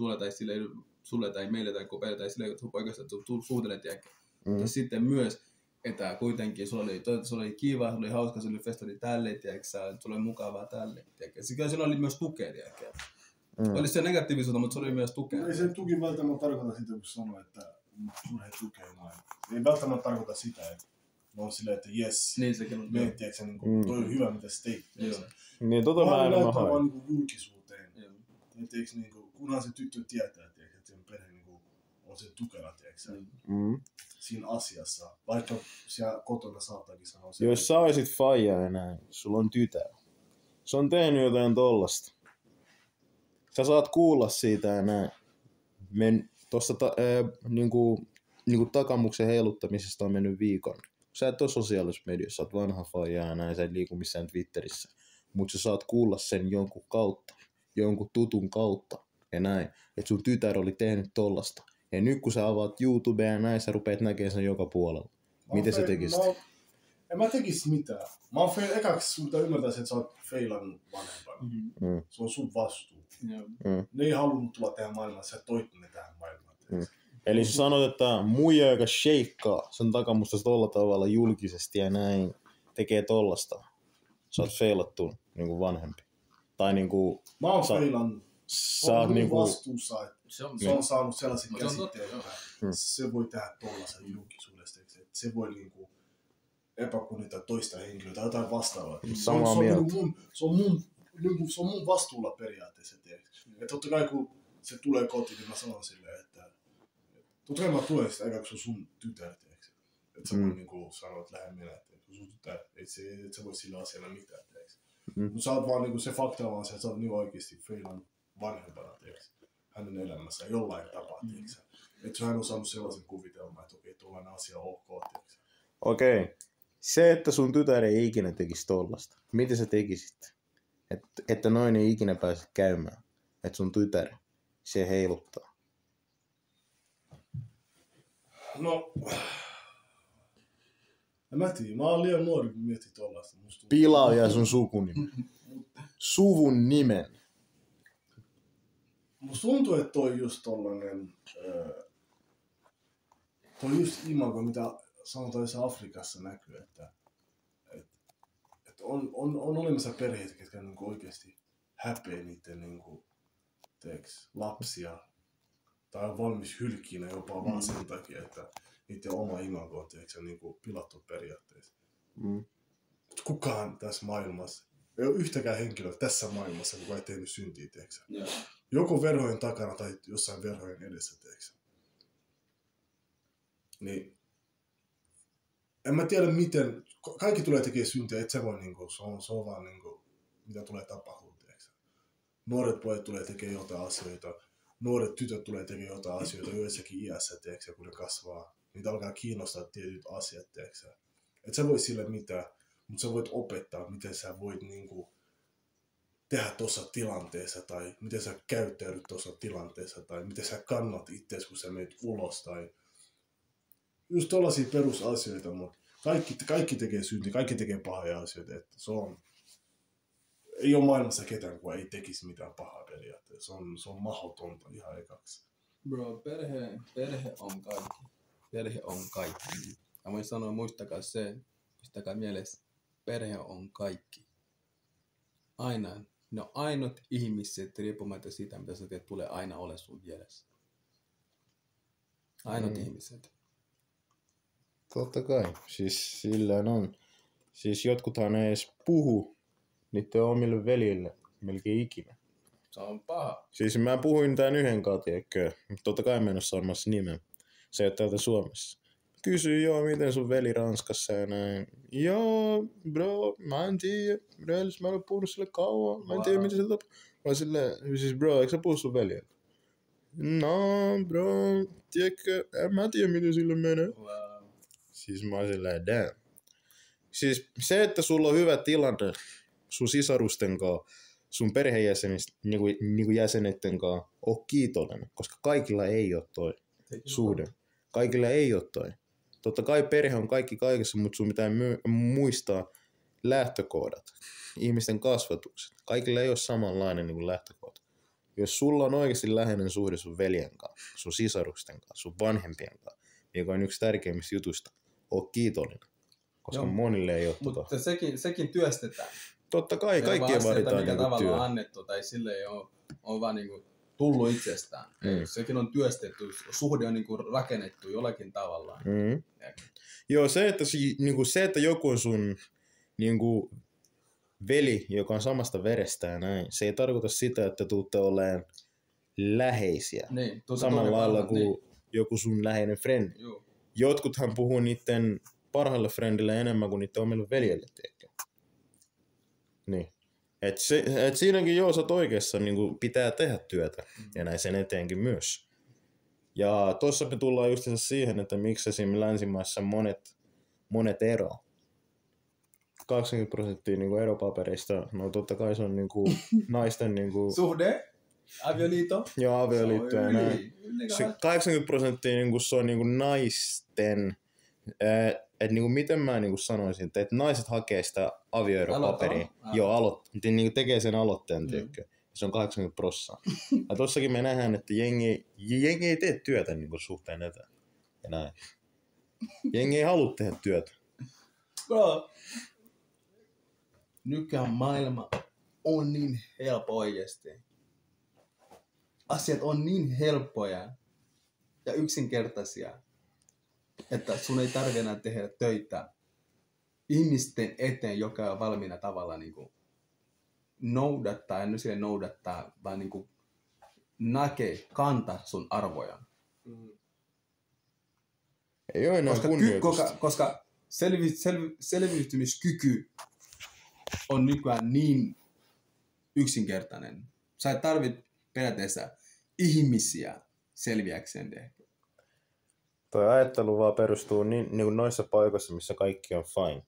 sulle tai meille tai kopeille tai silleen, että sun paikasta suhtelet, tiedätkö. Mutta sitten myös, että kuitenkin sulla oli kiva, sulla oli hauska, sulla oli festari tälle, tiedätkö, sulla oli mukavaa tälle, tiedätkö. Kyllä siinä oli myös tukea, tiedätkö. Oli se negatiivisuutta, mutta se oli myös tukea. Ei se tuki välttämättä tarkoita sitä, kun sanoo, että murhe tukee noin. Ei välttämättä tarkoita sitä, että ne on silleen, että jes, Niin sekin on. me tiedätkö, niin toi on hyvä, mitä sä teit. Joo. Niin tota mä Vaan en näyttää ole vaan niin julkisuuteen. Joo. Tiedätkö, niin kunhan se tyttö tietää, tiedätkö, että sen perhe niin on sen tukena, tiedätkö. Mm. siinä asiassa, vaikka siellä kotona saattaakin sanoa sen. Jos sä olisit faija ja näin, sulla on tytär. Se on tehnyt jotain tollasta. Sä saat kuulla siitä ja näin. Tossa niinku takamuksen heiluttamisesta on mennyt viikon. Sä et ole sosiaalisessa mediassa, sä oot vanha faija ja näin, sä et liiku missään Twitterissä. Mut sä saat kuulla sen jonkun kautta, jonkun tutun kautta ja näin. Että sun tytär oli tehnyt tollasta. Ja nyt kun sä avaat YouTubea ja näin, sä rupeat näkemään sen joka puolella. Miten sä tekisit? En mä tekis mitään. Ekaksi sun pitää ymmärtää sen, että sä oot feilannut vanhempana. Se on sun vastuu. Ne ei halunnut tulla tähän maailmaan, sä toit ne tähän maailmaan. Eli sä sanot, että muija, joka sheikkaa sen takamusta tolla tavalla julkisesti ja näin, tekee tollasta. Sä oot feilattu niinku vanhempi. Tai niinku... Mä oon feilannut. Sä oot niinku... vastuussa, että se on saanut sellaisen käsitteen, että se voi tehdä tollasen julkisuudesta. Että se voi niinku epäkunnioittaa toista henkilöä tai jotain vastaavaa. Samaa mieltä. Se on mun vastuulla periaatteessa. Että totta kai kun se tulee kotiin, niin mä sanon silleen, että totta kai mä tuen sitä, eikä kun se on sun tytär. Että sä voi niinku sanoa, että lähde minä, että se on sun tytär. Et sä voi sillä asialla mitään. Mutta sä oot vaan niinku se fakta vaan se, että sä oot niin oikeesti feilannut vanhempana, hänen elämässään jollain tapaa, että hän on saanut sellaisen kuvitelman, että okei, tuollainen asia on ok, Okei. Se, että sun tytär ei ikinä tekisi tollasta. Miten sä tekisit? Että noin ei ikinä pääse käymään. Että sun tytär, se heiluttaa. No, en mä tiedä. Mä oon liian nuori, kun mietin tollasta. Pilaa vielä sun sukunimen. Suvun nimen. Musta tuntuu, että toi just tollanen, toi just imago, mitä sanotaan jossain Afrikassa näkyy, että on olemassa perheitä, ketkä niinku oikeesti häpeä niiden niinku, lapsia tai on valmis hylkiinä jopa vaan sen takia, että niiden oma imago on niinku pilattu periaatteessa. Kukaan tässä maailmassa, ei ole yhtäkään henkilöä tässä maailmassa, kuka ei tehnyt syntiä, joko verhojen takana tai jossain verhojen edessä, niin en mä tiedä miten, kaikki tulee tekemään syntiä, et sä voi niinku, se on vaan niinku, mitä tulee tapahtua, nuoret pojat tulee tekemään jotain asioita, nuoret tytöt tulee tekemään jotain asioita yhdessäkin iässä, kun ne kasvaa, niitä alkaa kiinnostaa tietyt asiat, et sä voi sille mitään, mutta sä voit opettaa, miten sä voit niinku tehdä tuossa tilanteessa, tai miten sä käyttäydyt tuossa tilanteessa, tai miten sä kannat itseäsi, kun sä menet ulos, tai just tollaisia perusasioita, mutta kaikki tekee syntiä, kaikki tekee pahoja asioita, että se on, ei ole maailmassa ketään, kun ei tekisi mitään pahaa periaatteessa, se on mahdotonta ihan ekaksi. Bro, perhe on kaikki. Perhe on kaikki. Ja voin sanoa, muistakaa mielessä, perhe on kaikki. Aina. Ne on ainut ihmiset, riippumatta siitä, mitä sä teet, tulee aina ole sun vieressä. Ainut ihmiset. Totta kai. Siis sillään on. Siis jotkuthan ei edes puhu niiden omille veljille melkein ikinä. Se on paha. Siis mä puhuin tän yhden katiekköön. Totta kai mä en oo sanomassa nimen. Se ei ole täältä Suomessa. Kysyi miten sun veli Ranskassa ja näin. Joo, bro, mä en tiedä. Mä olen puhunut sille kauan. Mä en tiedä, miten se tapahtuu. Mä silleen, siis bro, eikö sä puhu sun veljelle? No, bro, tiedätkö, en mä tiedä, miten sille menee. Wow. Siis mä oon silleen, damn. Siis se, että sulla on hyvä tilanne sun sisarusten kanssa, sun perheenjäsenistä, niinku jäsenitten kanssa, oo kiitollinen, koska kaikilla ei oo toi suhde. Kaikilla ei oo toi. Totta kai perhe on kaikki kaikessa, mutta sun pitää muistaa lähtökohdat, ihmisten kasvatukset. Kaikilla ei ole samanlainen niin lähtökohta. Jos sulla on oikeasti läheinen suhde sun veljen kanssa, sun sisarusten kanssa, sun vanhempien kanssa, joka on yksi tärkeimmistä jutuista, oo kiitollinen. Koska monille ei ole mutta sekin työstetään. Totta kai, kaikkien vaaditaan mikä niinku työ. tavallaan annettu, tai sille ei on vaan niinku tullut itsestään. Sekin on työstetty, suhde on niinku rakennettu jollakin tavalla. Joo, se, että joku on sun niinku veli, joka on samasta verestä ja näin, se ei tarkoita sitä, että tuutte olemaan läheisiä. Niin, samalla lailla kuin joku sun läheinen frendi. jotkuthan puhuu niiden parhaille friendille enemmän kuin niiden omille veljelle, tiedätkö? Niin. Et siinäkin joo, sä oot oikeassa, niin pitää tehdä työtä ja näin sen eteenkin myös. Ja tossa me tullaan just siihen, että miksi esimerkiksi länsimaissa monet ero. 20% niin eropapereista, no totta kai se on niin kuin, naisten... Niin kuin, Suhde? Avioliitto? Joo, avioliitto ja näin. 80% niin kuin, se on niin kuin naisten... Että niin kuin, miten mä niin kuin sanoisin, että naiset hakee sitä avioeropaperia. Joo, niin tekee sen aloitteen, tiedätkö? Se on 80%. Ja tossakin me nähdään, että jengi ei tee työtä niin kuin, suhteen eteen. Ja näin. Jengi ei halua tehdä työtä. Bro. Nykyään maailma on niin helppo oikeesti. Asiat on niin helppoja ja yksinkertaisia, että sun ei tarvitse enää tehdä töitä ihmisten eteen, joka on valmiina tavalla niin kuin noudattaa, en nyt sille noudattaa, vaan niin kuin kantaa sun arvoja. Ei ole enää kunnioitusta. Koska selviytymiskyky on nykyään niin yksinkertainen. Sä et tarvit periaatteessa ihmisiä selviäkseen. Toi ajattelu vaan perustuu niin kuin noissa paikoissa, missä kaikki on fine.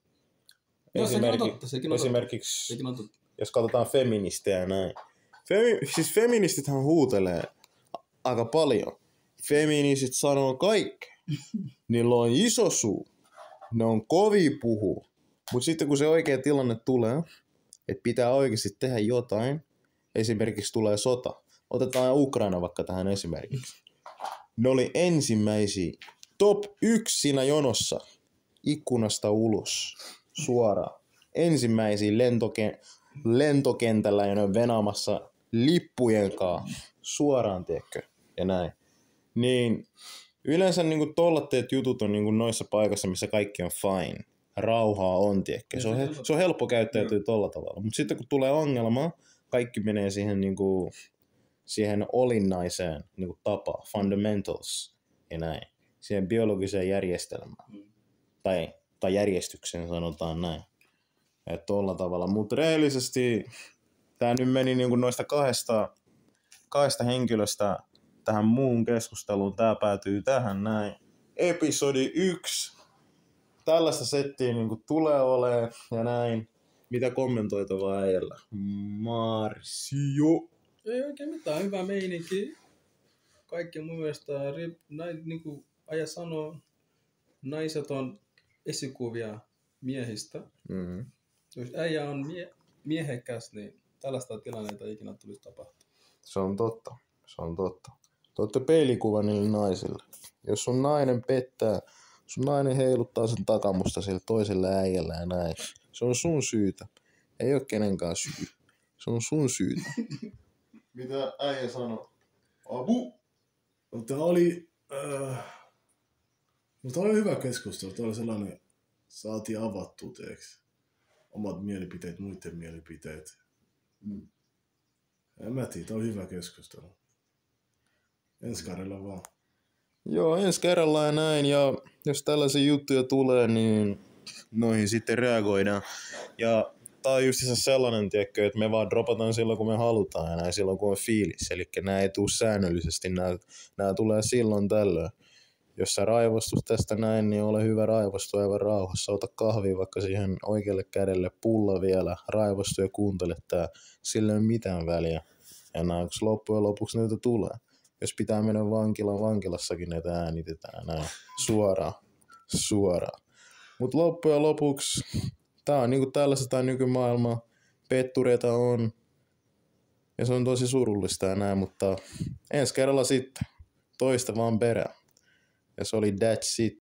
Joo, sekin on totta. Esimerkiksi, jos katsotaan feministejä näin. Siis feministithän huutelee aika paljon. Feministit sanoo kaikkea. Niillä on iso suu. Ne on kovia puhuu. Mutta sitten kun se oikea tilanne tulee, että pitää oikeasti tehdä jotain, esimerkiksi tulee sota. Otetaan Ukraina vaikka tähän esimerkiksi. Ne oli ensimmäisiä, top 1 siinä jonossa, ikkunasta ulos, suoraan. Ensimmäisiä lentokentällä ja ne on venaamassa lippujen kanssa, suoraan, tiedätkö, ja näin. Niin yleensä niin tollatteet jutut on niin noissa paikoissa, missä kaikki on fine. Rauhaa on, tiedätkö. Se on helppo käyttäytyä tolla tavalla. Mutta sitten kun tulee ongelma, kaikki menee siihen niinku siihen olinnaiseen niin kuin tapaan, fundamentals ja näin, siihen biologiseen järjestelmään. Tai järjestykseen sanotaan näin. Että tuolla tavalla. Mutta rehellisesti tämä nyt meni niin kuin noista kahdesta henkilöstä tähän muun keskusteluun. Tämä päätyy tähän näin. Episodi 1. Tällaista settiä niin kuin tulee olemaan ja näin. Mitä kommentoitavaa äijällä? Marsio. Ei oikein mitään, hyvä meininki. Kaikki mun mielestä, niin kuin äijä sanoo, naiset on esikuvia miehistä. Mm-hmm. Jos äijä on miehekäs, niin tällaista tilannetta ei ikinä tulisi tapahtua. Se on totta. Te olette peilikuva niille naisille. Jos sun nainen pettää, sun nainen heiluttaa sen takamusta sille toiselle äijälle ja näin. Se on sun syytä. Ei ole kenenkään syy. Se on sun syytä. Mitä äijä sanoo? Abu! Mutta oli hyvä keskustelu. Tämä oli sellainen, saatiin avattua teeksi. Omat mielipiteet, muiden mielipiteet. En mä tiedä, tämä oli hyvä keskustelu. Ensi kerralla vaan. Joo, ensi kerralla ja näin. Ja jos tällaisia juttuja tulee, niin noihin sitten reagoidaan. Ja tää on just sellainen, tiedätkö, että me vaan dropataan silloin, kun me halutaan ja näin silloin, kun on fiilis. Eli nämä ei tule säännöllisesti, nämä tulee silloin tällöin. Jos sä raivostut tästä näin, niin ole hyvä raivostua aivan rauhassa. Ota kahvia vaikka siihen oikealle kädelle, pulla vielä, raivostu ja kuuntele tää. Sillä ei ole mitään väliä. Ja loppujen lopuksi näitä tulee. Jos pitää mennä vankilassakin näitä äänitetään näin. Suoraan. Mutta loppujen lopuksi, tää on niinku tällaista tää nykymaailma. Pettureita on. Ja se on tosi surullista ja näin, mutta ensi kerralla sitten. Toista vaan perään. Ja se oli that's it.